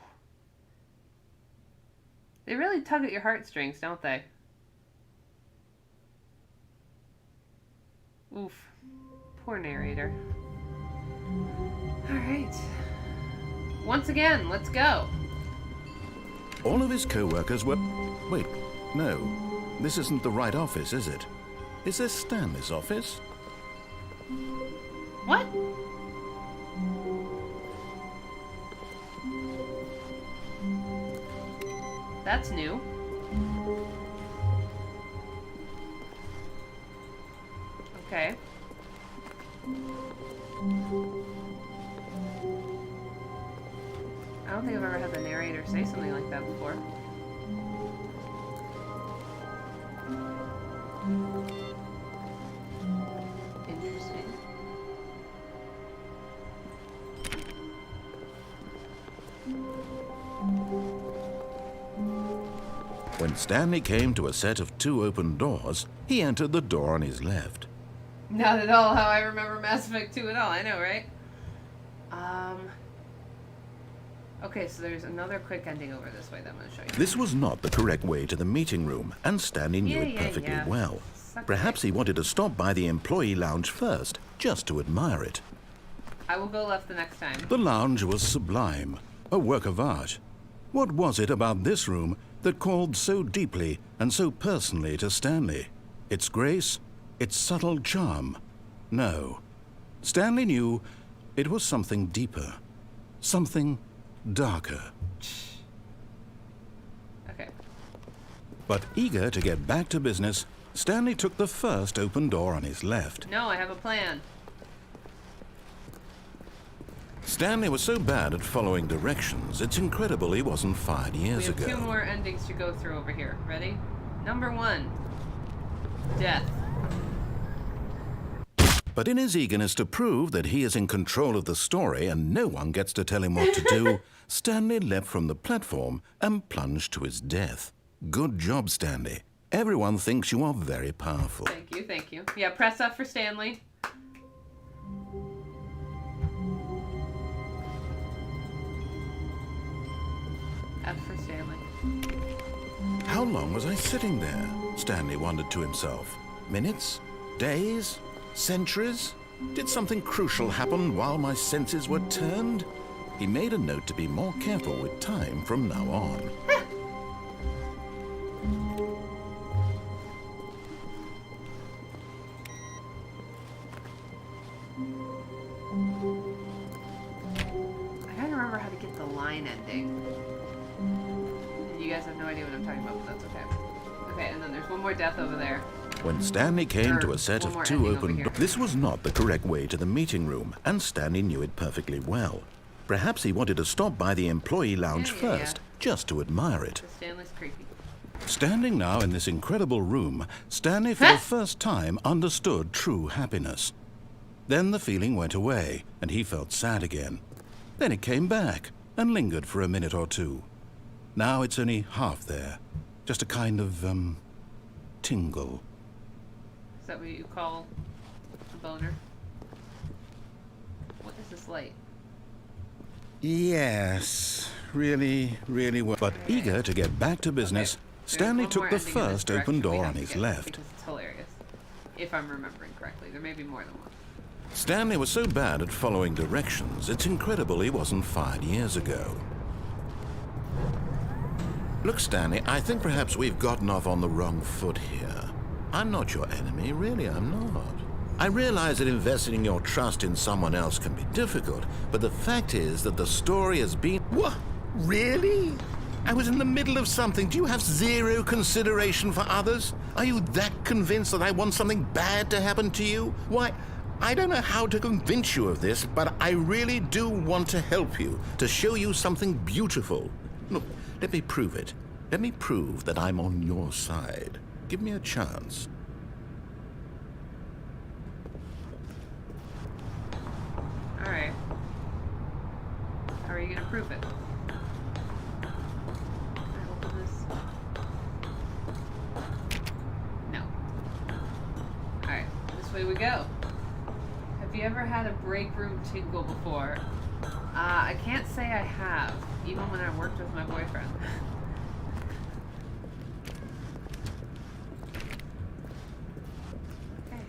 They really tug at your heartstrings, don't they? Oof. Poor narrator. Alright. Once again, let's go. All of his co-workers were... Wait, no. This isn't the right office, is it? Is this Stanley's office? What? That's new. Okay. I don't think I've ever had the narrator say something like that before. Interesting. When Stanley came to a set of 2 open doors, he entered the door on his left. Not at all how I remember Mass Effect 2 at all, I know, right? Okay, so there's another quick ending over this way that I'm going to show you. This was not the correct way to the meeting room, and Stanley knew it perfectly well. Perhaps he wanted to stop by the employee lounge first, just to admire it. I will go left the next time. The lounge was sublime, a work of art. What was it about this room that called so deeply and so personally to Stanley? Its grace? Its subtle charm? No. Stanley knew it was something deeper. Something darker. Okay. But eager to get back to business, Stanley took the first open door on his left. No, I have a plan. Stanley was so bad at following directions, it's incredible he wasn't fired years We have ago. 2 more endings to go through over here. Ready? Number 1. Death. But in his eagerness to prove that he is in control of the story and no one gets to tell him what to do, Stanley leapt from the platform and plunged to his death. Good job, Stanley. Everyone thinks you are very powerful. Thank you, thank you. Yeah, press up for Stanley. F for Stanley. How long was I sitting there? Stanley wondered to himself. Minutes? Days? Centuries? Did something crucial happen while my senses were turned? He made a note to be more careful with time from now on. I gotta remember how to get the line fine ending. You guys have no idea what I'm talking about, but that's okay. Okay, and then there's one more death over there. When Stanley came to a set one of more 2 ending open over doors, here. this was not the correct way to the meeting room, and Stanley knew it perfectly well. Perhaps he wanted to stop by the employee lounge Yeah. first, just to admire it. The Stanley's creepy. Standing now in this incredible room, Stanley for the first time understood true happiness. Then the feeling went away, and he felt sad again. Then it came back, and lingered for a minute or two. Now it's only half there. Just a kind of, tingle. Is that what you call a boner? What is this light? Yes, really well. But eager to get back to business, Stanley There's one took more the ending in this first open direction we door have on to his get to left. Because it's hilarious. If I'm remembering correctly. There may be more than one. Stanley was so bad at following directions, it's incredible he wasn't fired years ago. Look, Stanley, I think perhaps we've gotten off on the wrong foot here. I'm not your enemy, really, I'm not. I realize that investing your trust in someone else can be difficult, but the fact is that the story has been... What? Really? I was in the middle of something. Do you have zero consideration for others? Are you that convinced that I want something bad to happen to you? Why, I don't know how to convince you of this, but I really do want to help you, to show you something beautiful. Look, let me prove it. Let me prove that I'm on your side. Give me a chance. Alright. How are you gonna prove it? Can I open this? No. Alright, this way we go. Have you ever had a break room tingle before? I can't say I have, even when I worked with my boyfriend. Okay.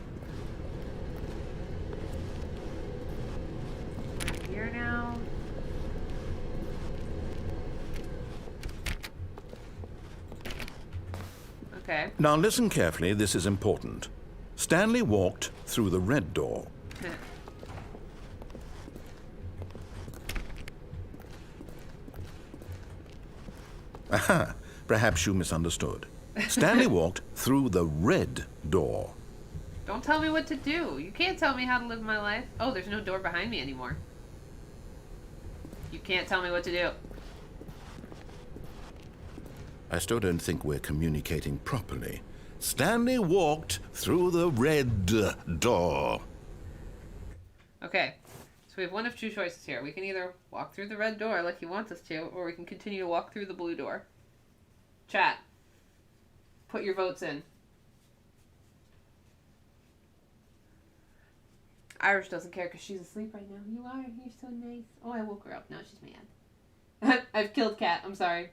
We're here now. Okay. Now listen carefully, this is important. Stanley walked through the red door. Aha, perhaps you misunderstood. Stanley walked through the red door. Don't tell me what to do. You can't tell me how to live my life. Oh, there's no door behind me anymore. You can't tell me what to do. I still don't think we're communicating properly. Stanley walked through the red door. Okay. So we have one of two choices here. We can either walk through the red door like he wants us to, or we can continue to walk through the blue door. Chat. Put your votes in. Irish doesn't care because she's asleep right now. You are. You're so nice. Oh, I woke her up. Now she's mad. I've killed Cat. I'm sorry.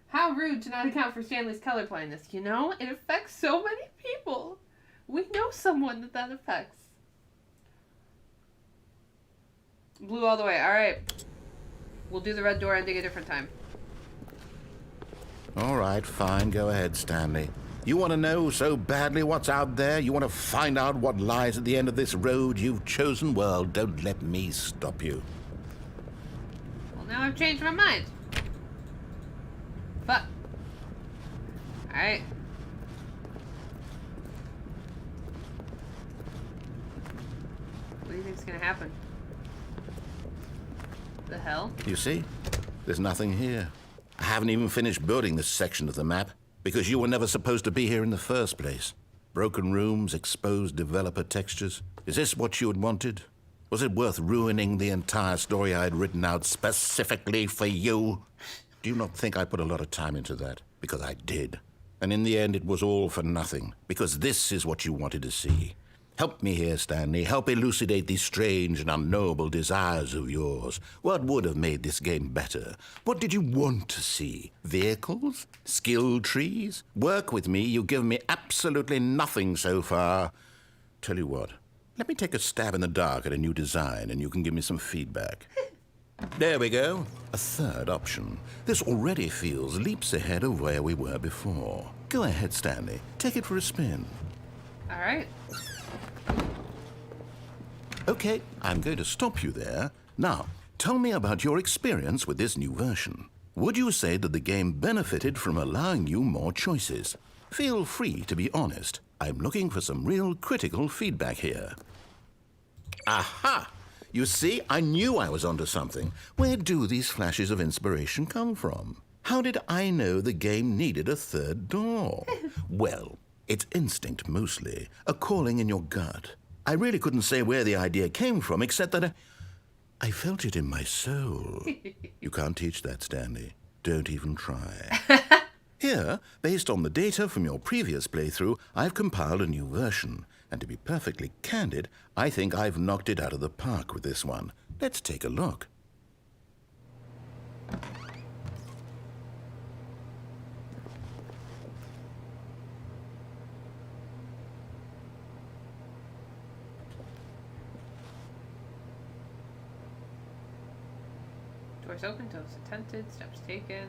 How rude to not account for Stanley's color blindness. You know, it affects so many people. We know someone that affects. Blue all the way. All right. We'll do the red door ending a different time. All right, fine. Go ahead, Stanley. You want to know so badly what's out there? You want to find out what lies at the end of this road you've chosen? Well, don't let me stop you. Well, now I've changed my mind. Fuck. Alright. What do you think's gonna happen? The hell? You see? There's nothing here. I haven't even finished building this section of the map, because you were never supposed to be here in the first place. Broken rooms, exposed developer textures. Is this what you had wanted? Was it worth ruining the entire story I had written out specifically for you? Do you not think I put a lot of time into that? Because I did. And in the end, it was all for nothing, because this is what you wanted to see. Help me here, Stanley. Help elucidate these strange and unknowable desires of yours. What would have made this game better? What did you want to see? Vehicles? Skill trees? Work with me. You've given me absolutely nothing so far. Tell you what, let me take a stab in the dark at a new design, and you can give me some feedback. There we go. A third option. This already feels leaps ahead of where we were before. Go ahead, Stanley. Take it for a spin. Alright. Okay, I'm going to stop you there. Now, tell me about your experience with this new version. Would you say that the game benefited from allowing you more choices? Feel free to be honest. I'm looking for some real critical feedback here. Aha! You see, I knew I was onto something. Where do these flashes of inspiration come from? How did I know the game needed a third door? Well, it's instinct mostly, a calling in your gut. I really couldn't say where the idea came from, except that I felt it in my soul. You can't teach that, Stanley. Don't even try. Here, based on the data from your previous playthrough, I've compiled a new version. And to be perfectly candid, I think I've knocked it out of the park with this one. Let's take a look. Doors open, toast attempted, steps taken.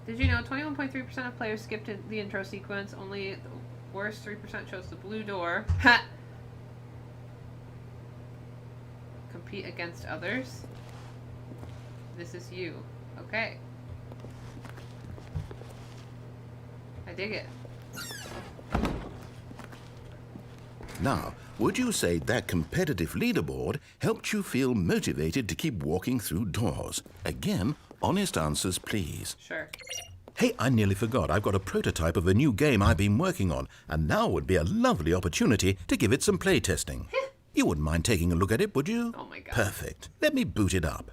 Did you know 21.3% of players skipped the intro sequence? Only the worst 3% chose the blue door. Ha! Compete against others. This is you. Okay. I dig it. Now, would you say that competitive leaderboard helped you feel motivated to keep walking through doors? Again, honest answers, please. Sure. Hey, I nearly forgot. I've got a prototype of a new game I've been working on, and now would be a lovely opportunity to give it some playtesting. You wouldn't mind taking a look at it, would you? Oh my god. Perfect. Let me boot it up.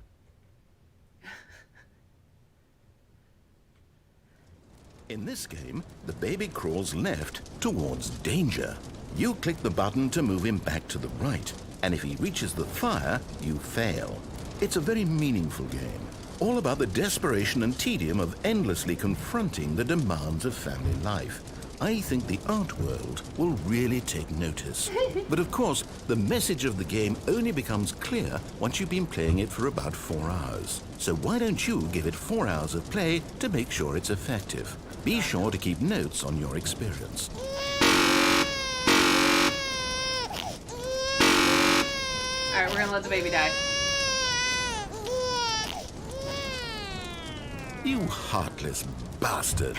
In this game, the baby crawls left towards danger. You click the button to move him back to the right, and if he reaches the fire, you fail. It's a very meaningful game, all about the desperation and tedium of endlessly confronting the demands of family life. I think the art world will really take notice. But of course, the message of the game only becomes clear once you've been playing it for about 4 hours. So why don't you give it 4 hours of play to make sure it's effective? Be sure to keep notes on your experience. Alright, we're gonna let the baby die. You heartless bastard.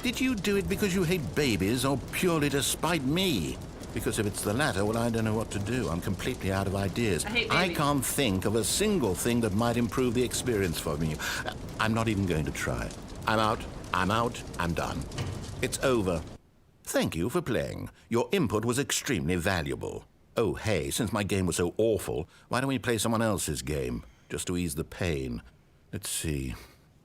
Did you do it because you hate babies or purely to spite me? Because if it's the latter, well, I don't know what to do. I'm completely out of ideas. I hate babies. I can't think of a single thing that might improve the experience for me. I'm not even going to try. I'm out. I'm done. It's over. Thank you for playing. Your input was extremely valuable. Oh, hey, since my game was so awful, why don't we play someone else's game? Just to ease the pain. Let's see.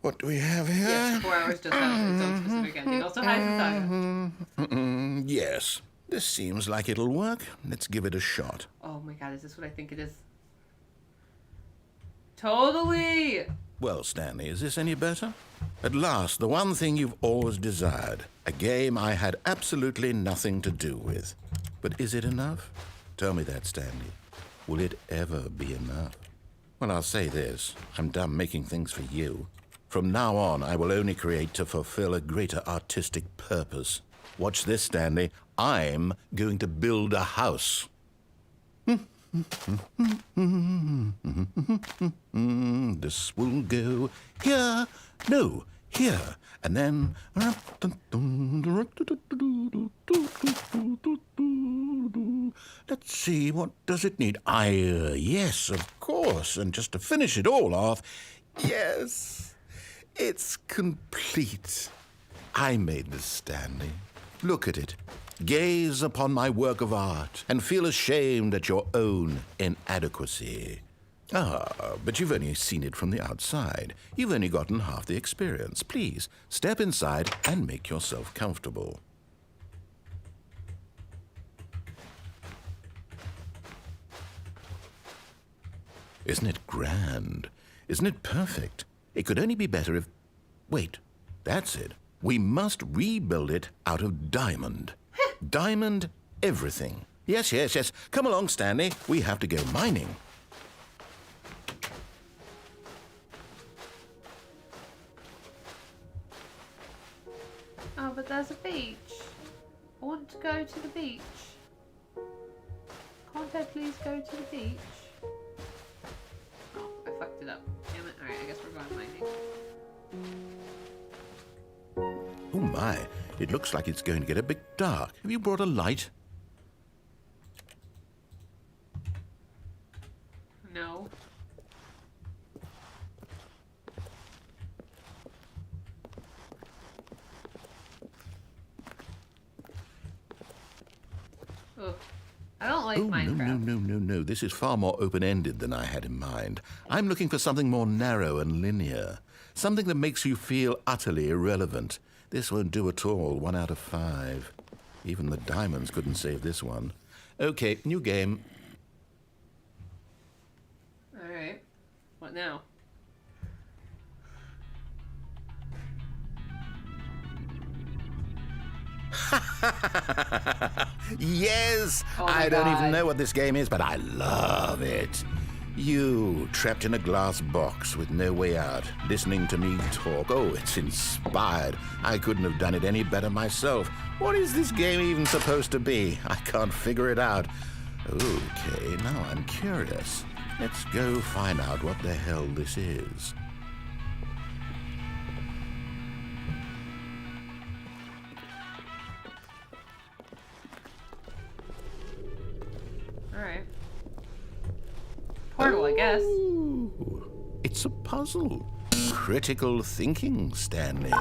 What do we have here? Yes, 4 hours does have its own specific ending. Also, hi, Saga. Yes. This seems like it'll work. Let's give it a shot. Oh my god, is this what I think it is? Totally! Well, Stanley, is this any better? At last, the one thing you've always desired. A game I had absolutely nothing to do with. But is it enough? Tell me that, Stanley. Will it ever be enough? Well, I'll say this. I'm done making things for you. From now on, I will only create to fulfill a greater artistic purpose. Watch this, Stanley. I'm going to build a house. This will go here. No, here. And then... Let's see, what does it need? Yes, of course. And just to finish it all off, yes, it's complete. I made this, Stanley. Look at it. Gaze upon my work of art and feel ashamed at your own inadequacy. Ah, but you've only seen it from the outside. You've only gotten half the experience. Please, step inside and make yourself comfortable. Isn't it grand? Isn't it perfect? It could only be better if... Wait, that's it. We must rebuild it out of diamond. Diamond everything. Yes. Come along, Stanley. We have to go mining. Oh, but there's a beach. I want to go to the beach. Can't I please go to the beach? Oh, I fucked it up. Alright, I guess we're going mining. Oh my, it looks like it's going to get a bit dark. Have you brought a light? No. Ugh. I don't like Minecraft. No. This is far more open-ended than I had in mind. I'm looking for something more narrow and linear. Something that makes you feel utterly irrelevant. This won't do at all. 1 out of 5. Even the diamonds couldn't save this one. Okay, new game. Alright. What now? Yes! Oh my I don't God. even know what this game is, but I love it. You, trapped in a glass box with no way out, listening to me talk. Oh, it's inspired. I couldn't have done it any better myself. What is this game even supposed to be? I can't figure it out. Okay, now I'm curious. Let's go find out what the hell this is. Alright. Portal, I guess. Ooh, it's a puzzle. Critical thinking, Stanley.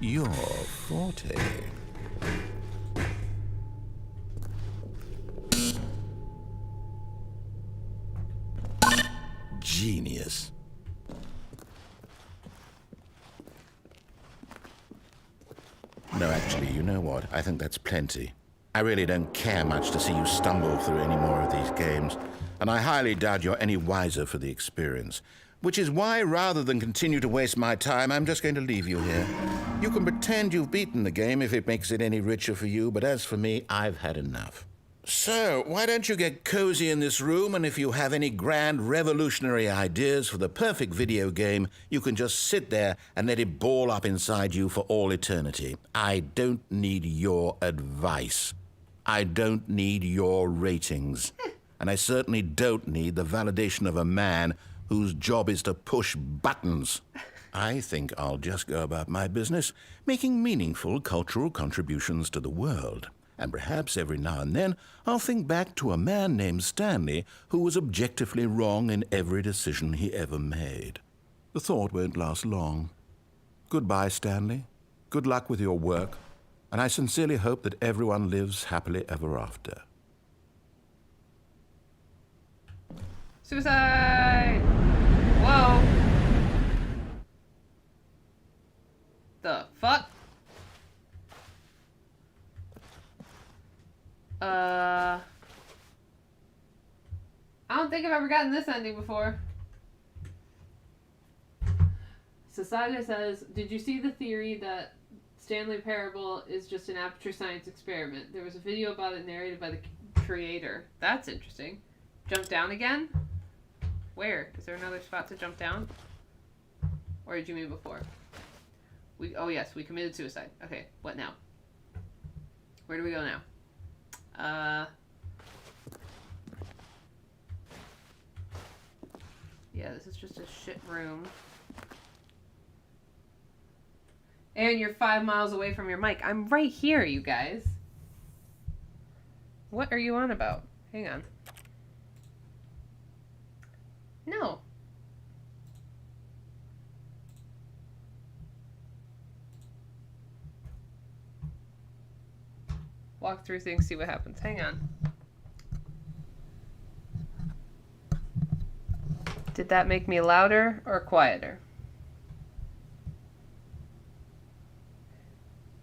Your forte. Genius. No, actually, you know what? I think that's plenty. I really don't care much to see you stumble through any more of these games, and I highly doubt you're any wiser for the experience. Which is why, rather than continue to waste my time, I'm just going to leave you here. You can pretend you've beaten the game if it makes it any richer for you, but as for me, I've had enough. So, why don't you get cozy in this room, and if you have any grand revolutionary ideas for the perfect video game, you can just sit there and let it ball up inside you for all eternity. I don't need your advice. I don't need your ratings. And I certainly don't need the validation of a man whose job is to push buttons. I think I'll just go about my business, making meaningful cultural contributions to the world. And perhaps every now and then I'll think back to a man named Stanley who was objectively wrong in every decision he ever made. The thought won't last long. Goodbye, Stanley. Good luck with your work. And I sincerely hope that everyone lives happily ever after. Suicide! Whoa! The fuck? I don't think I've ever gotten this ending before. Society says, did you see the theory that Stanley Parable is just an aperture science experiment? There was a video about it narrated by the creator. That's interesting. Jump down again? Where? Is there another spot to jump down? Or did you mean before? Oh yes, we committed suicide. Okay, what now? Where do we go now? Yeah, this is just a shit room. And you're 5 miles away from your mic. I'm right here, you guys. What are you on about? Hang on. No. Walk through things, see what happens. Hang on. Did that make me louder or quieter?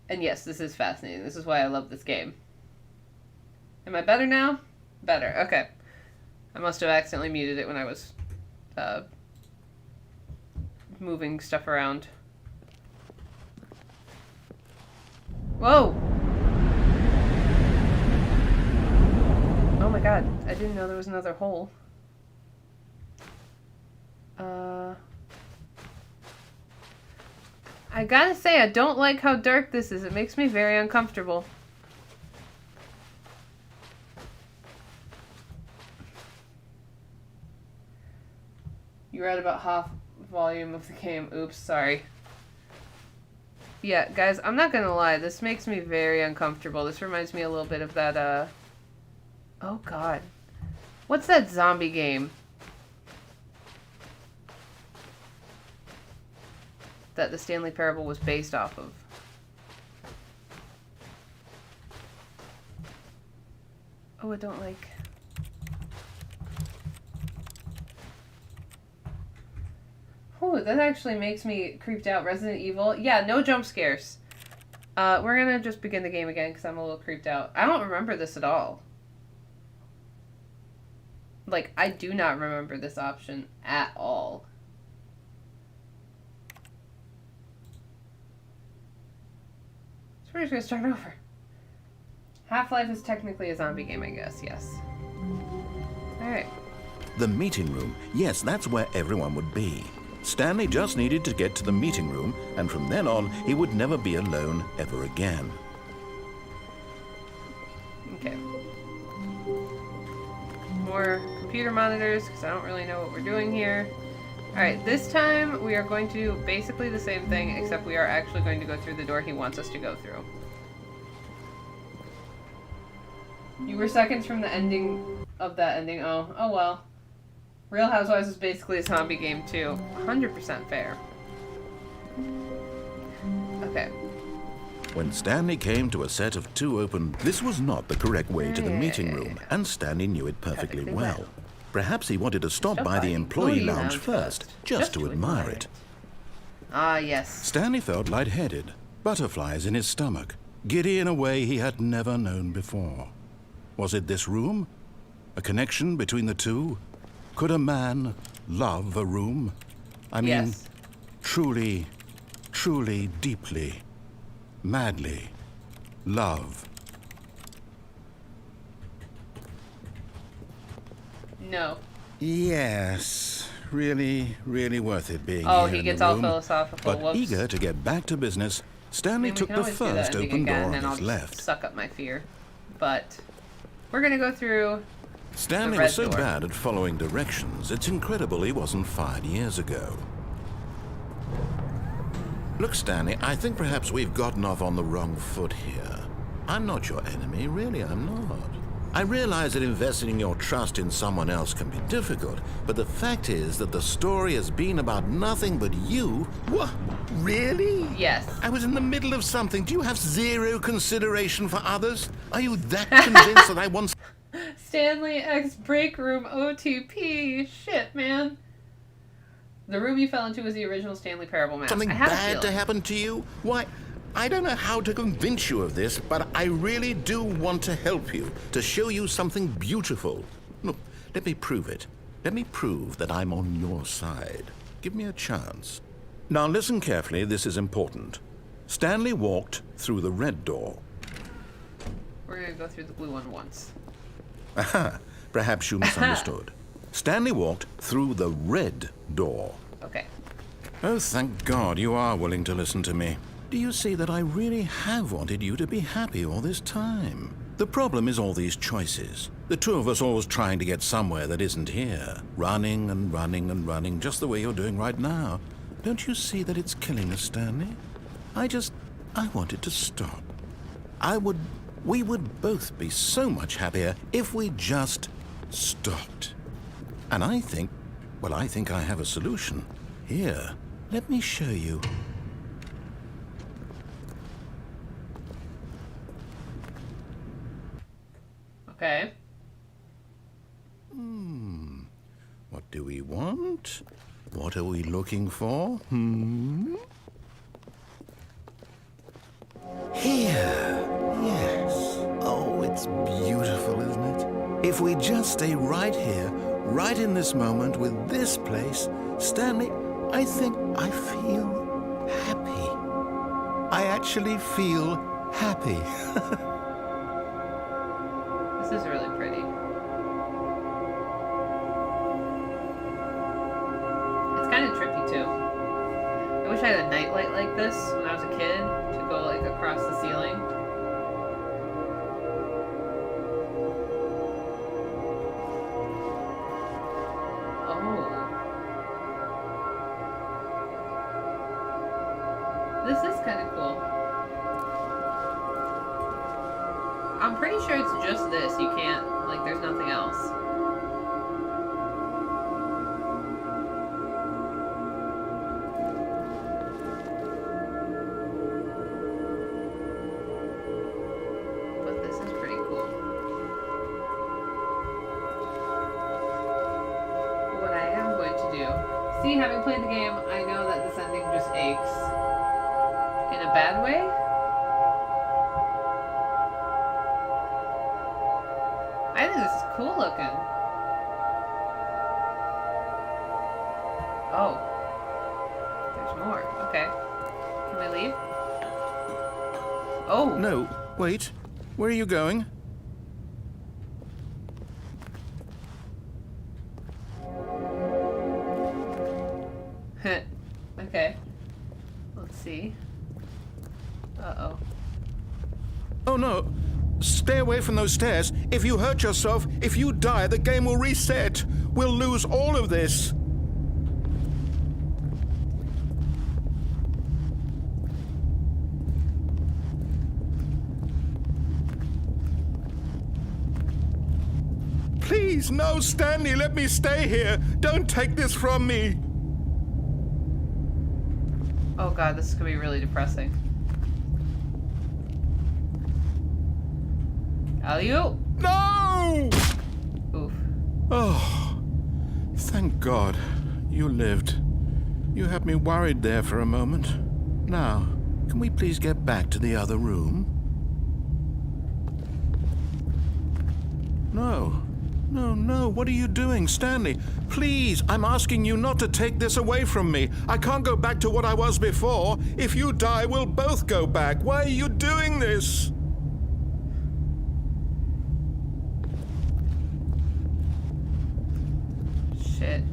And yes, this is fascinating. This is why I love this game. Am I better now? Better. Okay. I must have accidentally muted it when I was moving stuff around. Whoa! Oh my god, I didn't know there was another hole. I gotta say, I don't like how dark this is. It makes me very uncomfortable. You're at about volume of the game. Oops, sorry. Yeah, guys, I'm not gonna lie. This makes me very uncomfortable. This reminds me a little bit of that, oh, God. What's that zombie game? That the Stanley Parable was based off of. Oh, I don't like... Oh, that actually makes me creeped out. Resident Evil. Yeah, no jump scares. We're gonna just begin the game again because I'm a little creeped out. I don't remember this at all. Like, I do not remember this option at all. So we're just gonna start over. Half-Life is technically a zombie game, I guess. Yes. Alright. The meeting room. Yes, that's where everyone would be. Stanley just needed to get to the meeting room, and from then on, he would never be alone ever again. Okay. More computer monitors, because I don't really know what we're doing here. Alright, this time we are going to do basically the same thing, except we are actually going to go through the door he wants us to go through. You were seconds from the ending of that ending. Oh well. Real Housewives is basically a zombie game too. 100% fair. Okay. When Stanley came to a set of 2 open, this was not the correct way to the meeting room, and Stanley knew it perfectly well. Perhaps he wanted to stop by the employee lounge first, just to admire it. Ah, yes. Stanley felt lightheaded, butterflies in his stomach, giddy in a way he had never known before. Was it this room? A connection between the two? Could a man love a room? I mean, yes. Truly, truly, deeply, madly love. No. Yes, really, really worth it being Oh, here he in gets the all room. philosophical. But Whoops. eager to get back to business, Stanley took the first open door on his left. Suck up my fear. But we're gonna go through. Stanley was so bad at following directions, it's incredible he wasn't fired years ago. Look, Stanley, I think perhaps we've gotten off on the wrong foot here. I'm not your enemy, really, I'm not. I realize that investing your trust in someone else can be difficult, but the fact is that the story has been about nothing but you. What? Really? Yes. I was in the middle of something. Do you have zero consideration for others? Are you that convinced that I once... Stanley X Break Room OTP. Shit, man. The room you fell into was the original Stanley Parable mask. Something bad to happen to you? Why, I don't know how to convince you of this, but I really do want to help you, to show you something beautiful. Look, let me prove it. Let me prove that I'm on your side. Give me a chance. Now listen carefully, this is important. Stanley walked through the red door. We're gonna go through the blue one once. Aha, perhaps you misunderstood. Stanley walked through the red door. Okay. Oh, thank God you are willing to listen to me. Do you see that I really have wanted you to be happy all this time? The problem is all these choices. The two of us always trying to get somewhere that isn't here. Running and running and running, just the way you're doing right now. Don't you see that it's killing us, Stanley? I want it to stop. We would both be so much happier if we just stopped. And I think I have a solution. Here, let me show you. Okay. What do we want? What are we looking for? Here. Yes. Oh, it's beautiful, isn't it? If we just stay right here, right in this moment with this place, Stanley, I think I feel happy. I actually feel happy. This is really pretty. It's kind of trippy too. I wish I had a nightlight like this when I was a kid to go like across the ceiling. Oh. This is kind of cool. I'm pretty sure it's just this. You can't, like, there's nothing else. But this is pretty cool. What I am going to do, see, having played the game, I know that this ending just aches. In a bad way? I think this is cool looking. Oh. There's more. Okay. Can we leave? Oh. No, wait. Where are you going? Okay. Let's see. Uh-oh. Oh no. Stay away from those stairs. If you hurt yourself, if you die, the game will reset. We'll lose all of this. Please, no, Stanley, let me stay here. Don't take this from me. Oh god, this is gonna be really depressing. Alley-oop! No! Oof. Oh, thank God you lived. You had me worried there for a moment. Now, can we please get back to the other room? No. No, what are you doing, Stanley? Please, I'm asking you not to take this away from me. I can't go back to what I was before. If you die, we'll both go back. Why are you doing this? Shit.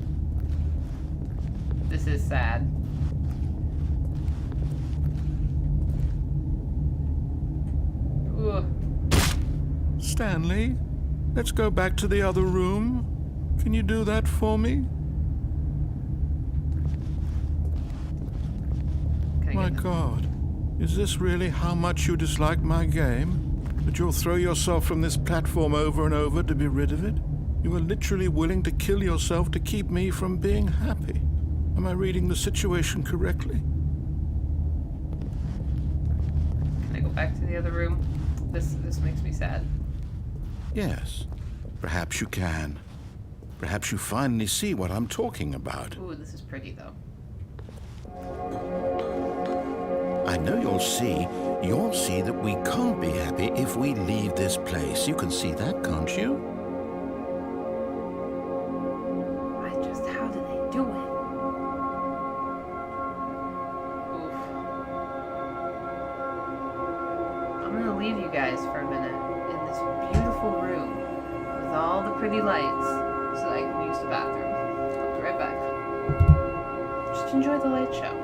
This is sad. Ugh. Stanley, let's go back to the other room. Can you do that for me? My God, is this really how much you dislike my game? That you'll throw yourself from this platform over and over to be rid of it? You are literally willing to kill yourself to keep me from being happy. Am I reading the situation correctly? Can I go back to the other room? This makes me sad. Yes, perhaps you can. Perhaps you finally see what I'm talking about. Ooh, this is pretty though. I know you'll see. You'll see that we can't be happy if we leave this place. You can see that, can't you? How do they do it? Oof. I'm gonna leave you guys for a minute in this beautiful room with all the pretty lights so that I can use the bathroom. I'll be right back. Just enjoy the light show.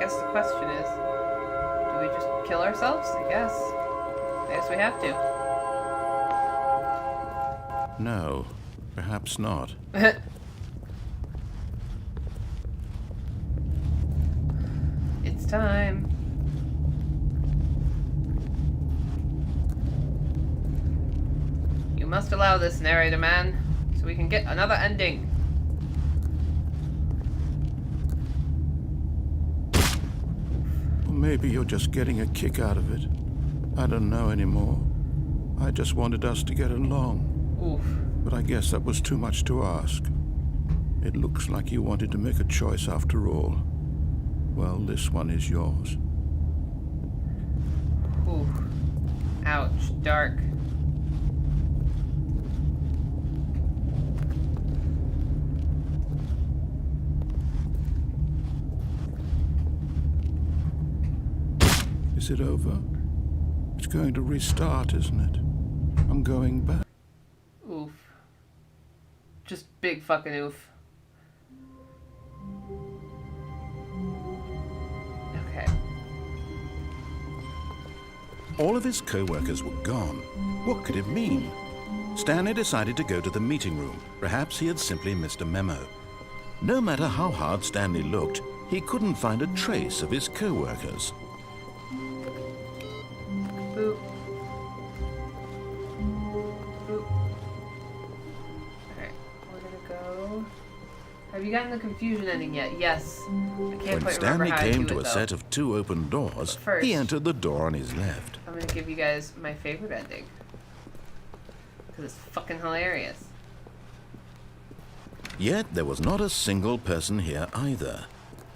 guess the question is, do we just kill ourselves? I guess we have to. No, perhaps not. It's time. You must allow this, narrator man, so we can get another ending. Maybe you're just getting a kick out of it. I don't know anymore. I just wanted us to get along. Oof. But I guess that was too much to ask. It looks like you wanted to make a choice after all. Well, this one is yours. Oof. Ouch. Dark. Is it over? It's going to restart, isn't it? I'm going back. Oof. Just big fucking oof. Okay. All of his co-workers were gone. What could it mean? Stanley decided to go to the meeting room. Perhaps he had simply missed a memo. No matter how hard Stanley looked, he couldn't find a trace of his co-workers. Boop. Boop. Alright, we're gonna go. Have you gotten the confusion ending yet? Yes. I can't When quite remember Stanley how came to to do a it, though. set of 2 open doors, But first, he entered the door on his left. I'm gonna give you guys my favorite ending. Because it's fucking hilarious. Yet there was not a single person here either.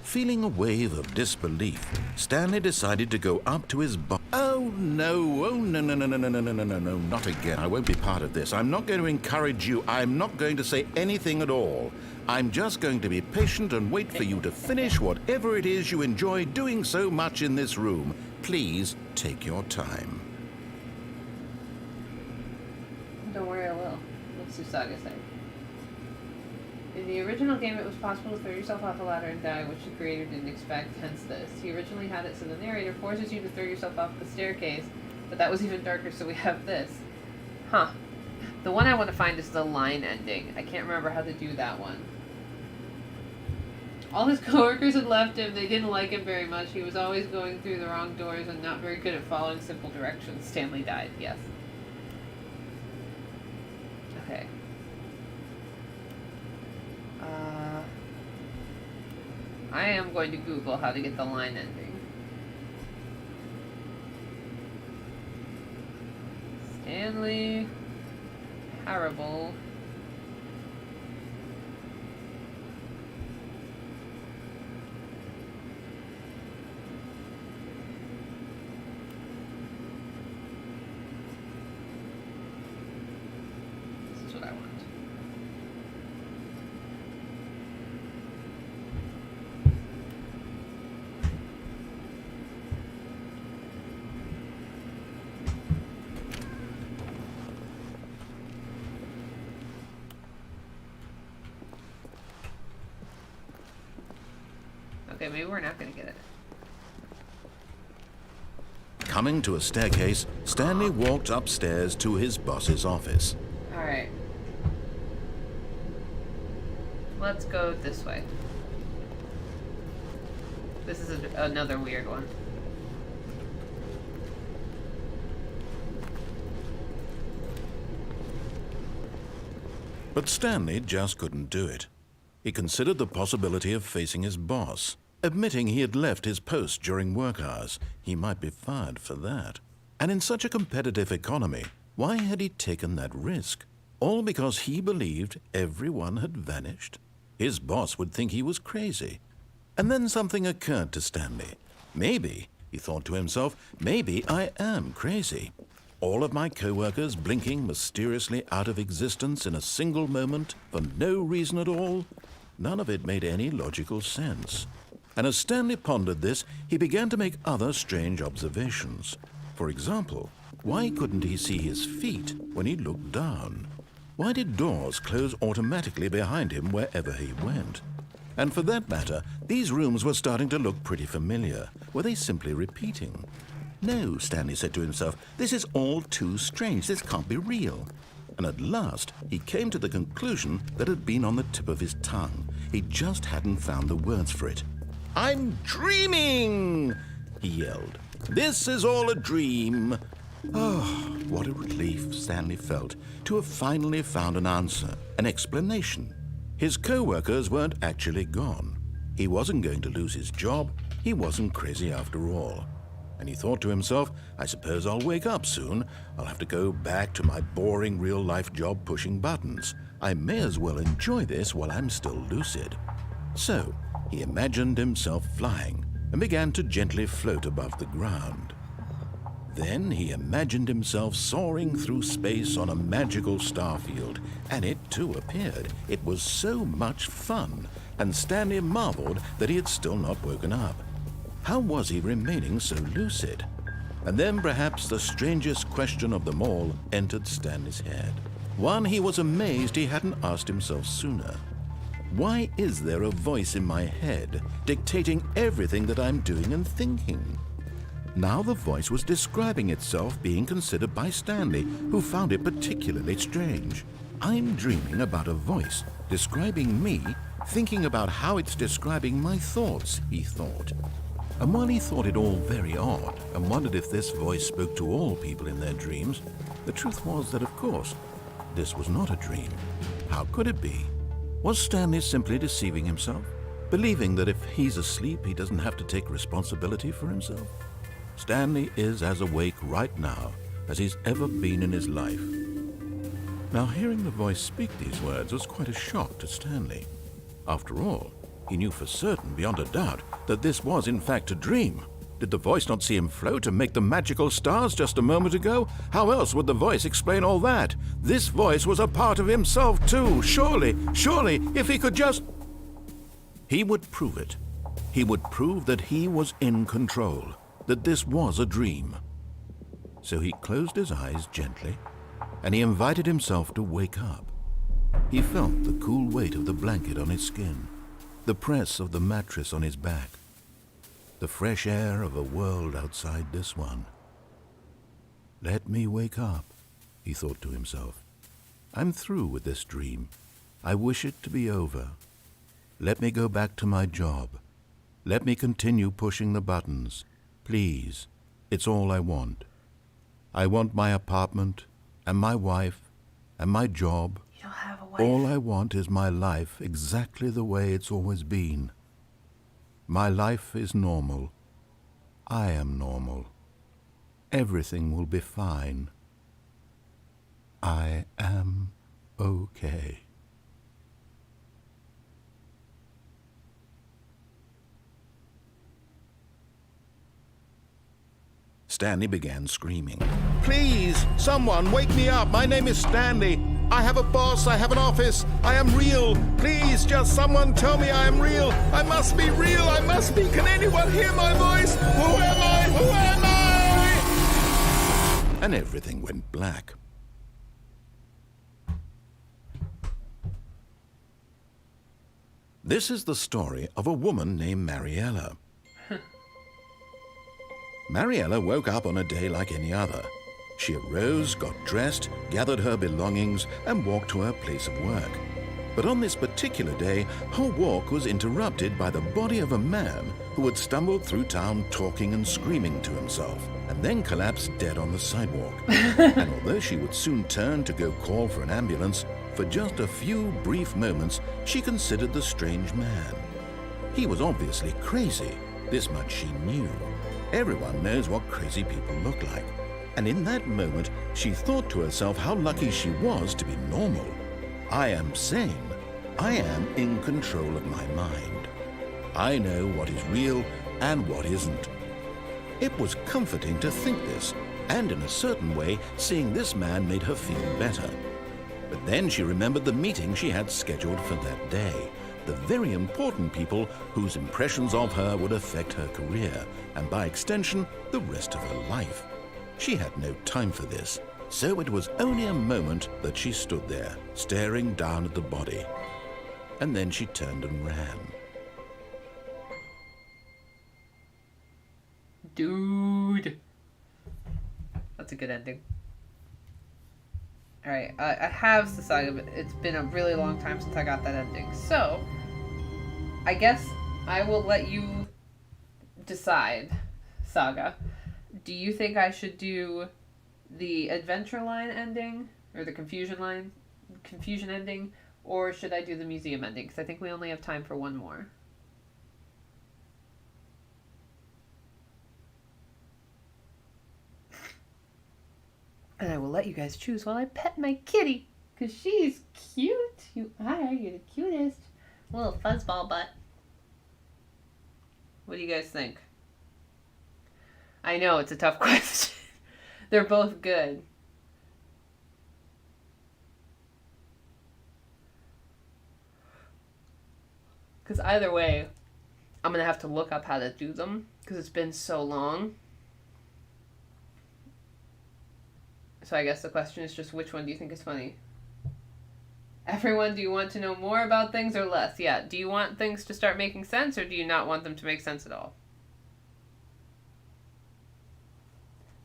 Feeling a wave of disbelief, Stanley decided to go up to his boss. Oh no, no, not again. I won't be part of this. I'm not going to encourage you. I'm not going to say anything at all. I'm just going to be patient and wait for you to finish whatever it is you enjoy doing so much in this room. Please take your time. Don't worry, I will. What's Susaga say? In the original game, it was possible to throw yourself off a ladder and die, which the creator didn't expect, hence this. He originally had it so the narrator forces you to throw yourself off the staircase, but that was even darker, so we have this. Huh. The one I want to find is the line ending. I can't remember how to do that one. All his coworkers had left him. They didn't like him very much. He was always going through the wrong doors and not very good at following simple directions. Stanley died, yes. Okay. I am going to Google how to get the line ending. Stanley Parable. This is what I want. Okay, maybe we're not gonna get it. Coming to a staircase, Stanley walked upstairs to his boss's office. Alright. Let's go this way. This is another weird one. But Stanley just couldn't do it. He considered the possibility of facing his boss. Admitting he had left his post during work hours, he might be fired for that. And in such a competitive economy, why had he taken that risk? All because he believed everyone had vanished? His boss would think he was crazy. And then something occurred to Stanley. Maybe, he thought to himself, maybe I am crazy. All of my co-workers blinking mysteriously out of existence in a single moment for no reason at all? None of it made any logical sense. And as Stanley pondered this, he began to make other strange observations. For example, why couldn't he see his feet when he looked down? Why did doors close automatically behind him wherever he went? And for that matter, these rooms were starting to look pretty familiar. Were they simply repeating? No, Stanley said to himself, this is all too strange. This can't be real. And at last, he came to the conclusion that had been on the tip of his tongue. He just hadn't found the words for it. "I'm dreaming!" he yelled. "This is all a dream." Oh, what a relief Stanley felt to have finally found an answer, an explanation. His co-workers weren't actually gone. He wasn't going to lose his job. He wasn't crazy after all. And he thought to himself, I suppose I'll wake up soon. I'll have to go back to my boring real-life job pushing buttons. I may as well enjoy this while I'm still lucid. So he imagined himself flying and began to gently float above the ground. Then he imagined himself soaring through space on a magical starfield, and it too appeared. It was so much fun, and Stanley marveled that he had still not woken up. How was he remaining so lucid? And then perhaps the strangest question of them all entered Stanley's head. One he was amazed he hadn't asked himself sooner. Why is there a voice in my head dictating everything that I'm doing and thinking? Now the voice was describing itself being considered by Stanley, who found it particularly strange. I'm dreaming about a voice describing me, thinking about how it's describing my thoughts, he thought. And while he thought it all very odd and wondered if this voice spoke to all people in their dreams, the truth was that, of course, this was not a dream. How could it be? Was Stanley simply deceiving himself, believing that if he's asleep, he doesn't have to take responsibility for himself? Stanley is as awake right now as he's ever been in his life. Now, hearing the voice speak these words was quite a shock to Stanley. After all, he knew for certain, beyond a doubt, that this was in fact a dream. Did the voice not see him float and make the magical stars just a moment ago? How else would the voice explain all that? This voice was a part of himself too. Surely, if he could just... He would prove it. He would prove that he was in control, that this was a dream. So he closed his eyes gently, and he invited himself to wake up. He felt the cool weight of the blanket on his skin, the press of the mattress on his back, the fresh air of a world outside this one. Let me wake up, he thought to himself. I'm through with this dream. I wish it to be over. Let me go back to my job. Let me continue pushing the buttons. Please, it's all I want. I want my apartment, and my wife, and my job. You don't have a wife. All I want is my life exactly the way it's always been. My life is normal. I am normal. Everything will be fine. I am okay. Stanley began screaming. Please, someone, wake me up. My name is Stanley. I have a boss. I have an office. I am real. Please, just someone tell me I am real. I must be real. I must be. Can anyone hear my voice? Who am I? Who am I? And everything went black. This is the story of a woman named Mariella. Mariella woke up on a day like any other. She arose, got dressed, gathered her belongings, and walked to her place of work. But on this particular day, her walk was interrupted by the body of a man who had stumbled through town talking and screaming to himself, and then collapsed dead on the sidewalk. And although she would soon turn to go call for an ambulance, for just a few brief moments, she considered the strange man. He was obviously crazy. This much she knew. Everyone knows what crazy people look like. And in that moment, she thought to herself how lucky she was to be normal. I am sane. I am in control of my mind. I know what is real and what isn't. It was comforting to think this, and in a certain way, seeing this man made her feel better. But then she remembered the meeting she had scheduled for that day. The very important people whose impressions of her would affect her career, and by extension, the rest of her life. She had no time for this, so it was only a moment that she stood there, staring down at the body. And then she turned and ran. Dude. That's a good ending. Alright, I have the saga, but it's been a really long time since I got that ending. So, I guess I will let you decide, Saga. Do you think I should do the adventure line ending, or the confusion ending, or should I do the museum ending? Because I think we only have time for one more. And I will let you guys choose while I pet my kitty. Because she's cute. You are. You're the cutest. Little fuzzball butt. What do you guys think? I know, it's a tough question. They're both good. Because either way, I'm going to have to look up how to do them. Because it's been so long. So I guess the question is just, which one do you think is funny? Everyone, do you want to know more about things or less? Yeah, do you want things to start making sense, or do you not want them to make sense at all?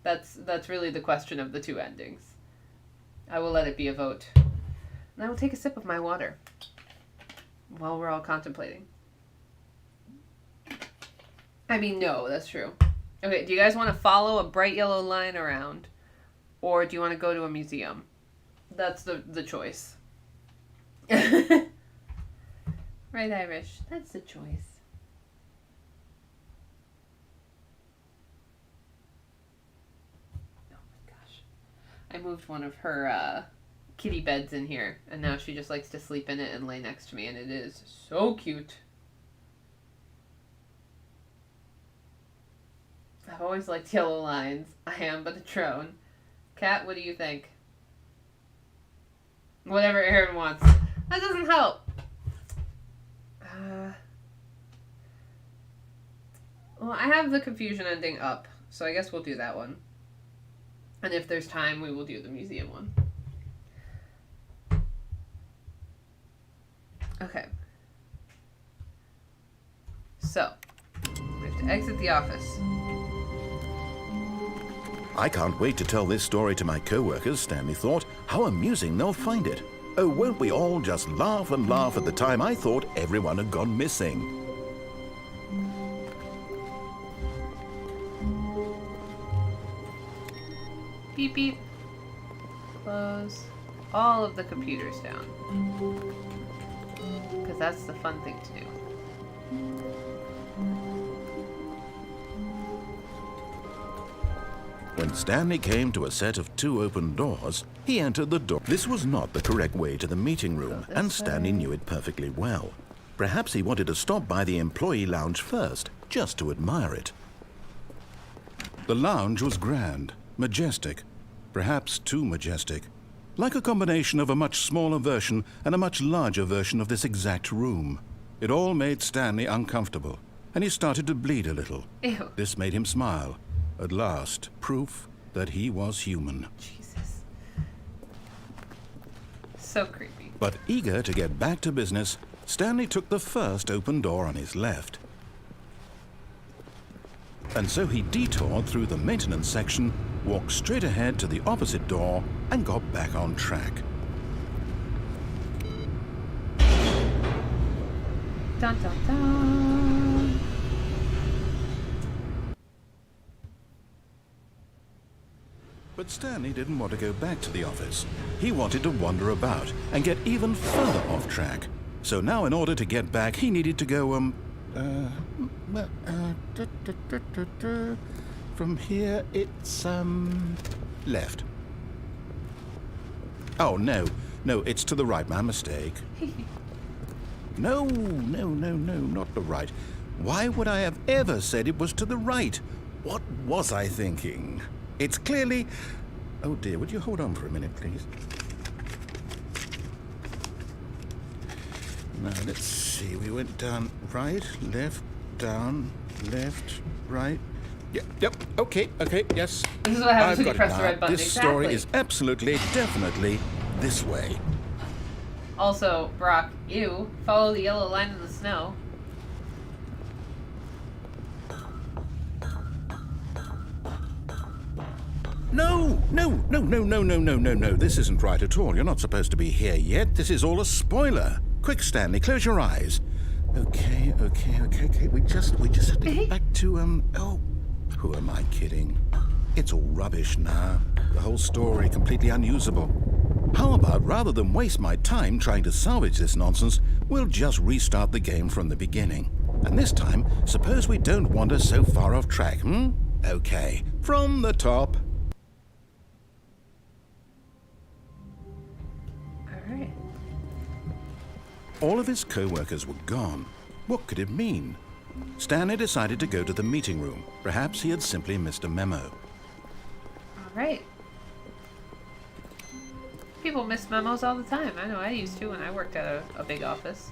That's really the question of the two endings. I will let it be a vote. And I will take a sip of my water while we're all contemplating. I mean, no, that's true. Okay, do you guys want to follow a bright yellow line around? Or do you want to go to a museum? That's the choice. Right, Irish? That's the choice. Oh my gosh. I moved one of her kitty beds in here, and now she just likes to sleep in it and lay next to me, and it is so cute. I've always liked yellow lines. I am but a drone. Kat, what do you think? Whatever Aaron wants. That doesn't help. Well, I have the confusion ending up, so I guess we'll do that one. And if there's time, we will do the museum one. Okay. So, we have to exit the office. I can't wait to tell this story to my co-workers, Stanley thought. How amusing they'll find it. Oh, won't we all just laugh and laugh at the time I thought everyone had gone missing. Beep beep. Close all of the computers down. Because that's the fun thing to do. When Stanley came to a set of 2 open doors, he entered the door. This was not the correct way to the meeting room, and Stanley knew it perfectly well. Perhaps he wanted to stop by the employee lounge first, just to admire it. The lounge was grand, majestic, perhaps too majestic, like a combination of a much smaller version and a much larger version of this exact room. It all made Stanley uncomfortable, and he started to bleed a little. Ew. This made him smile. At last, proof that he was human. Jesus. So creepy. But eager to get back to business, Stanley took the first open door on his left. And so he detoured through the maintenance section, walked straight ahead to the opposite door, and got back on track. Dun dun dun. But Stanley didn't want to go back to the office. He wanted to wander about and get even further off track. So now in order to get back, he needed to go, from here, it's, left. Oh, no, it's to the right, my mistake. No, not the right. Why would I have ever said it was to the right? What was I thinking? It's clearly... Oh dear, would you hold on for a minute, please? Now, let's see. We went down right, left, down, left, right. Yep, okay, yes. This is what happens I've when you got press it the now. right button. This Exactly. story is absolutely, definitely this way. Also, Brock, you follow the yellow line in the snow. No, no, no, no, no, no, no, no, no. This isn't right at all. You're not supposed to be here yet. This is all a spoiler. Quick, Stanley, close your eyes. Okay. We just have to get back to, oh, who am I kidding? It's all rubbish now. The whole story completely unusable. How about, rather than waste my time trying to salvage this nonsense, we'll just restart the game from the beginning. And this time, suppose we don't wander so far off track, Okay, from the top. All right. All of his co-workers were gone. What could it mean? Stanley decided to go to the meeting room. Perhaps he had simply missed a memo. All right. People miss memos all the time. I know I used to when I worked at a big office.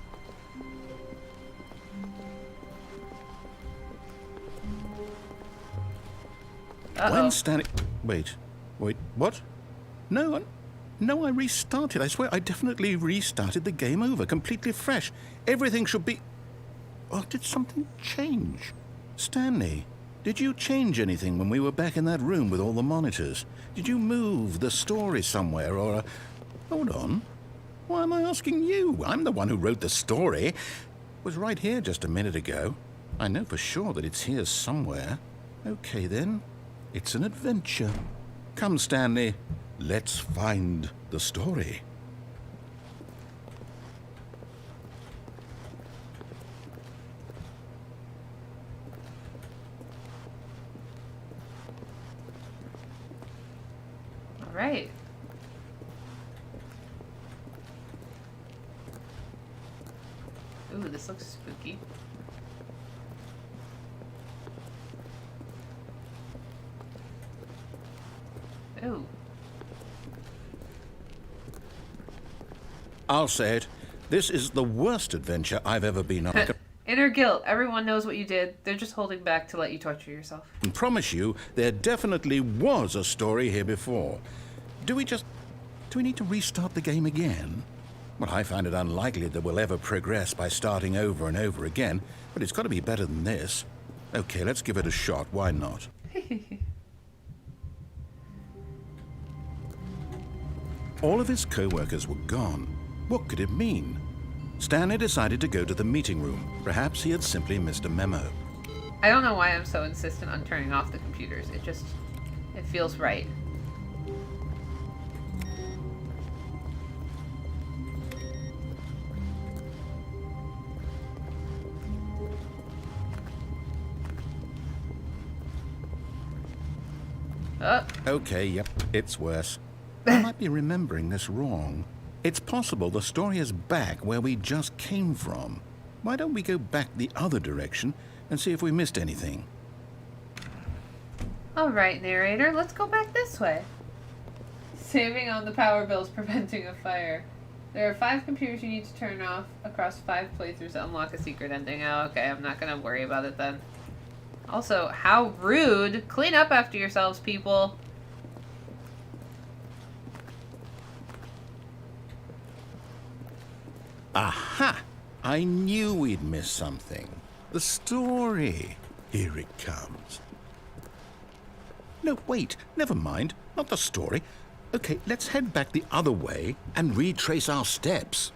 When Stanley... Wait, what? No, I restarted. I swear I definitely restarted the game over, completely fresh. Everything should be... Or did something change? Stanley, did you change anything when we were back in that room with all the monitors? Did you move the story somewhere, or... Hold on. Why am I asking you? I'm the one who wrote the story. It was right here just a minute ago. I know for sure that it's here somewhere. Okay, then. It's an adventure. Come, Stanley. Let's find the story. All right. Ooh, this looks spooky. Ooh. I'll say it. This is the worst adventure I've ever been on. Inner guilt. Everyone knows what you did. They're just holding back to let you torture yourself. I promise you, there definitely was a story here before. Do we need to restart the game again? Well, I find it unlikely that we'll ever progress by starting over and over again, but it's got to be better than this. Okay, let's give it a shot. Why not? All of his co-workers were gone. What could it mean? Stanley decided to go to the meeting room. Perhaps he had simply missed a memo. I don't know why I'm so insistent on turning off the computers. It feels right. Okay, yep, it's worse. I might be remembering this wrong. It's possible the story is back where we just came from. Why don't we go back the other direction and see if we missed anything? All right, narrator, let's go back this way. Saving on the power bills, preventing a fire. There are 5 computers you need to turn off across 5 playthroughs to unlock a secret ending. Oh, okay, I'm not gonna worry about it then. Also, how rude! Clean up after yourselves, people! Aha! I knew we'd miss something. The story. Here it comes. No, wait. Never mind. Not the story. Okay, let's head back the other way and retrace our steps.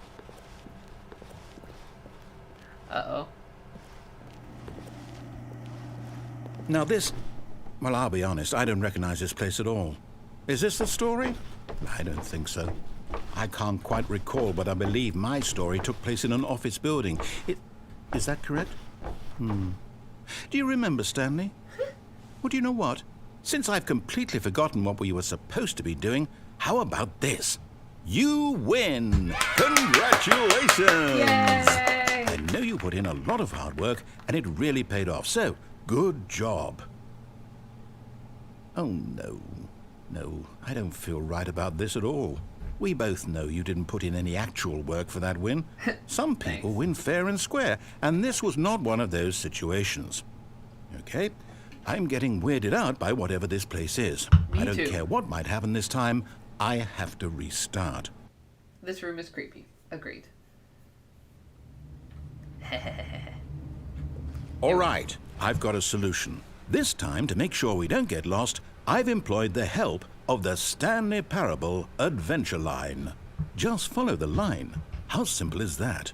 Uh-oh. Now this... Well, I'll be honest. I don't recognize this place at all. Is this the story? I don't think so. I can't quite recall, but I believe my story took place in an office building. Is that correct? Do you remember, Stanley? Well, do you know what? Since I've completely forgotten what we were supposed to be doing, how about this? You win! Congratulations! Yay! I know you put in a lot of hard work, and it really paid off, so good job. Oh, no. No, I don't feel right about this at all. We both know you didn't put in any actual work for that win. Some people win fair and square, and this was not one of those situations. Okay, I'm getting weirded out by whatever this place is. Me I don't too. care what might happen this time. I have to restart. This room is creepy. Agreed. All right, I've got a solution. This time, to make sure we don't get lost, I've employed the help of the Stanley Parable adventure line. Just follow the line. How simple is that?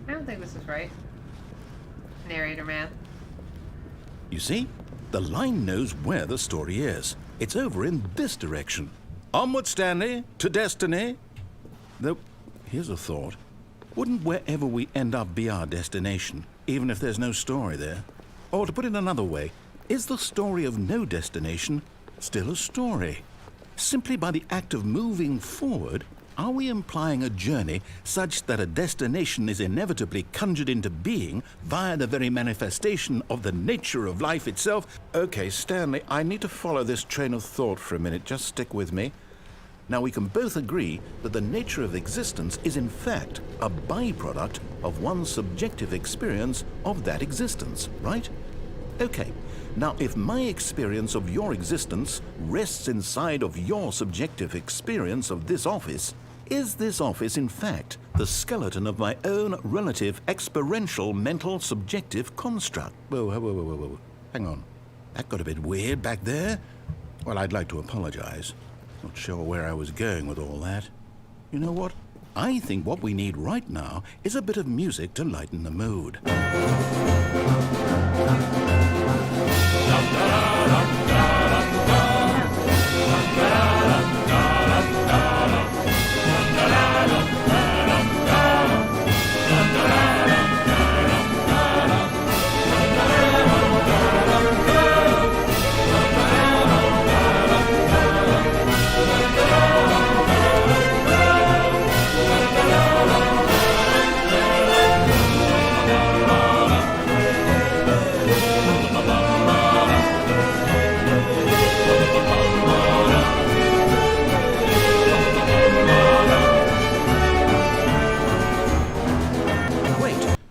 I don't think this is right. Narrator man. You see? The line knows where the story is. It's over in this direction. Onward, Stanley, to destiny. Though, here's a thought. Wouldn't wherever we end up be our destination, even if there's no story there? Or to put it another way, is the story of no destination still a story? Simply by the act of moving forward, are we implying a journey such that a destination is inevitably conjured into being via the very manifestation of the nature of life itself? Okay, Stanley, I need to follow this train of thought for a minute. Just stick with me. Now, we can both agree that the nature of existence is in fact a byproduct of one's subjective experience of that existence, right? Okay, now if my experience of your existence rests inside of your subjective experience of this office, is this office in fact the skeleton of my own relative experiential mental subjective construct? Whoa. Hang on. That got a bit weird back there. Well, I'd like to apologize. Not sure where I was going with all that. You know what? I think what we need right now is a bit of music to lighten the mood.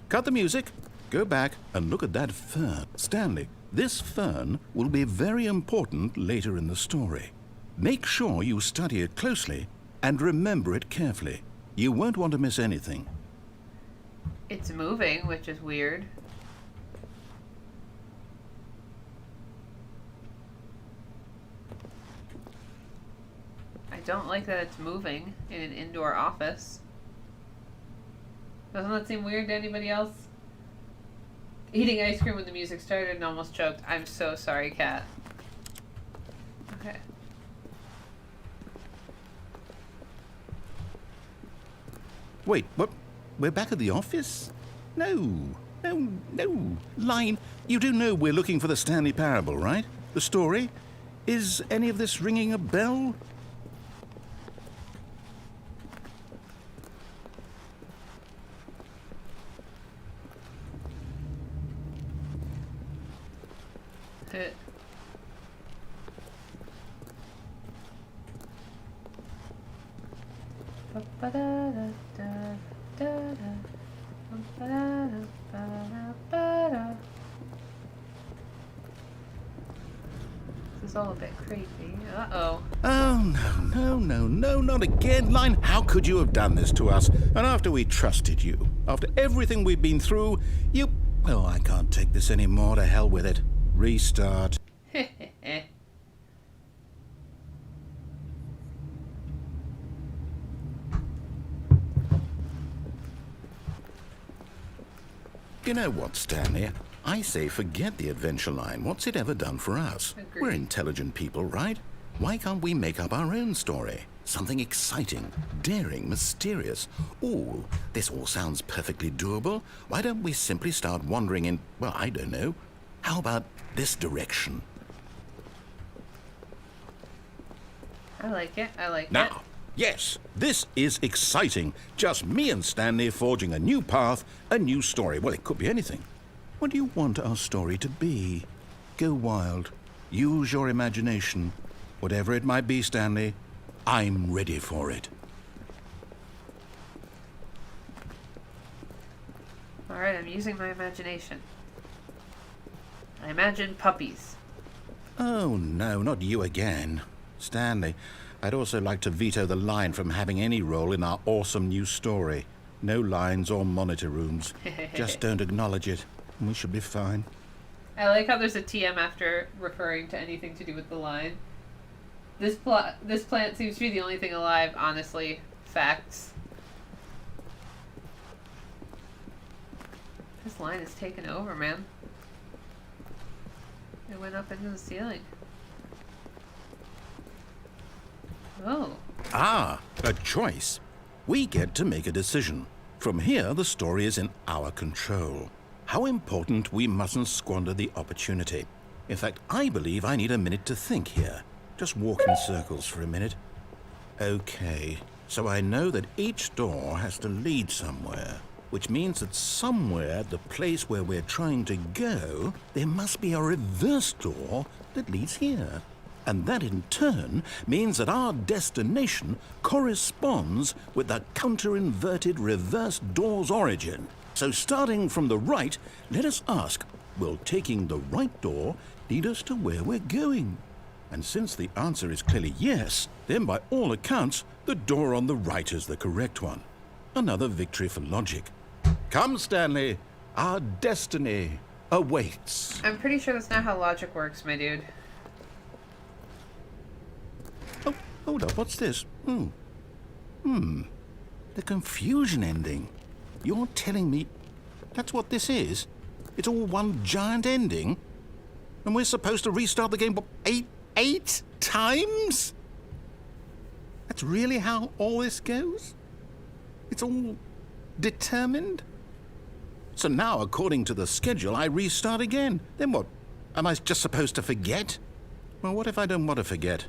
Cut the music, go back and look at that fern. Stanley, this fern will be very important later in the story. Make sure you study it closely and remember it carefully. You won't want to miss anything. It's moving, which is weird. I don't like that it's moving in an indoor office. Doesn't that seem weird to anybody else? Eating ice cream when the music started and almost choked. I'm so sorry, Kat. Okay. Wait, what? We're back at the office? No. Line, you do know we're looking for the Stanley Parable, right? The story? Is any of this ringing a bell? This is all a bit creepy. Uh-oh. Oh, no, not again. Line, how could you have done this to us? And after we trusted you, after everything we've been through, you... Well, I can't take this anymore. To hell with it. Restart. You know what, Stanley? I say forget the adventure line. What's it ever done for us? Agreed. We're intelligent people, right? Why can't we make up our own story? Something exciting, daring, mysterious. Ooh, this all sounds perfectly doable. Why don't we simply start wandering in, well, I don't know. How about this direction? I like it. Now, yes, this is exciting. Just me and Stanley forging a new path, a new story. Well, it could be anything. What do you want our story to be? Go wild. Use your imagination. Whatever it might be, Stanley, I'm ready for it. Alright, I'm using my imagination. I imagine puppies. Oh, no, not you again. Stanley, I'd also like to veto the line from having any role in our awesome new story. No lines or monitor rooms. Just don't acknowledge it, and we should be fine. I like how there's a TM after referring to anything to do with the line. This plant seems to be the only thing alive, honestly. Facts. This line is taken over, man. It went up into the ceiling. Oh. Ah, a choice. We get to make a decision. From here, the story is in our control. How important we mustn't squander the opportunity. In fact, I believe I need a minute to think here. Just walk in circles for a minute. Okay, so I know that each door has to lead somewhere, which means that somewhere at the place where we're trying to go, there must be a reverse door that leads here. And that in turn means that our destination corresponds with the counter-inverted reverse door's origin. So starting from the right, let us ask, will taking the right door lead us to where we're going? And since the answer is clearly yes, then by all accounts, the door on the right is the correct one. Another victory for logic. Come, Stanley, our destiny awaits. I'm pretty sure that's not how logic works, my dude. Oh, hold up, what's this? The confusion ending. You're telling me that's what this is? It's all one giant ending? And we're supposed to restart the game, what, eight times? That's really how all this goes? It's all determined? So now, according to the schedule, I restart again. Then what? Am I just supposed to forget? Well, what if I don't want to forget?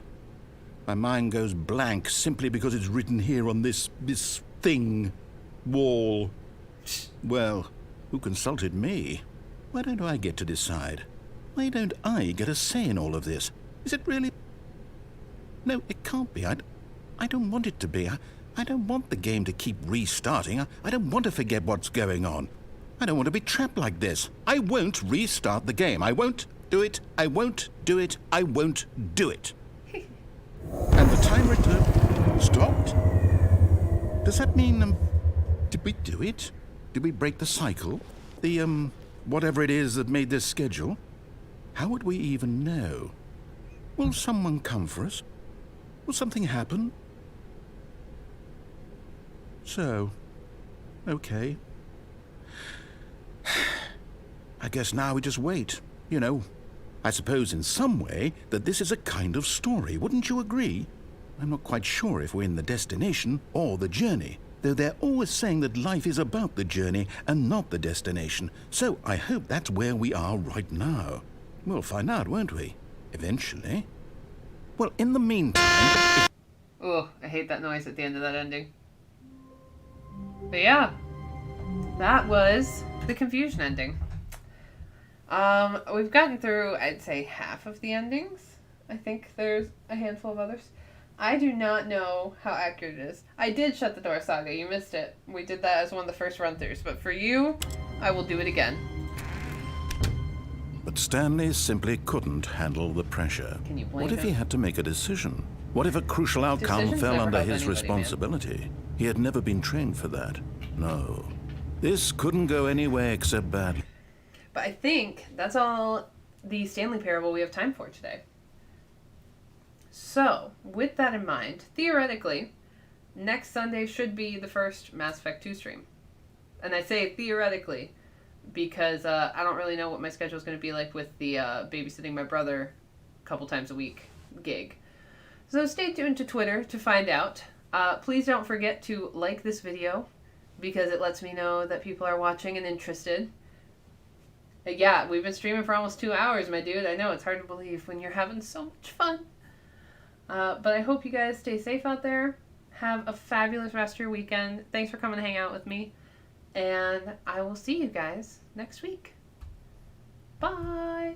My mind goes blank simply because it's written here on this thing, wall. Well, who consulted me? Why don't I get to decide? Why don't I get a say in all of this? Is it really? No, it can't be. I don't want it to be. I don't want the game to keep restarting. I don't want to forget what's going on. I don't want to be trapped like this. I won't restart the game. I won't do it. I won't do it. I won't do it. And the timer stopped? Does that mean, did we do it? Did we break the cycle? The, whatever it is that made this schedule? How would we even know? Will someone come for us? Will something happen? So, okay. I guess now we just wait, you know. I suppose in some way that this is a kind of story, wouldn't you agree? I'm not quite sure if we're in the destination or the journey, though they're always saying that life is about the journey and not the destination, so I hope that's where we are right now. We'll find out, won't we? Eventually. Well, in the meantime... Oh, I hate that noise at the end of that ending. But yeah, that was the confusion ending. We've gotten through, I'd say, half of the endings. I think there's a handful of others. I do not know how accurate it is. I did Shut the Door Saga. You missed it. We did that as one of the first run-throughs. But for you, I will do it again. But Stanley simply couldn't handle the pressure. Can you blame What if he him? had to make a decision? What if a crucial outcome Decisions fell never under help his anybody, responsibility? He had never been trained for that. No. This couldn't go anywhere except badly. But I think that's all the Stanley Parable we have time for today. So, with that in mind, theoretically, next Sunday should be the first Mass Effect 2 stream. And I say theoretically because I don't really know what my schedule is going to be like with the babysitting my brother a couple times a week gig. So stay tuned to Twitter to find out. Please don't forget to like this video because it lets me know that people are watching and interested. Yeah, we've been streaming for almost 2 hours, my dude. I know, it's hard to believe when you're having so much fun. But I hope you guys stay safe out there. Have a fabulous rest of your weekend. Thanks for coming to hang out with me. And I will see you guys next week. Bye!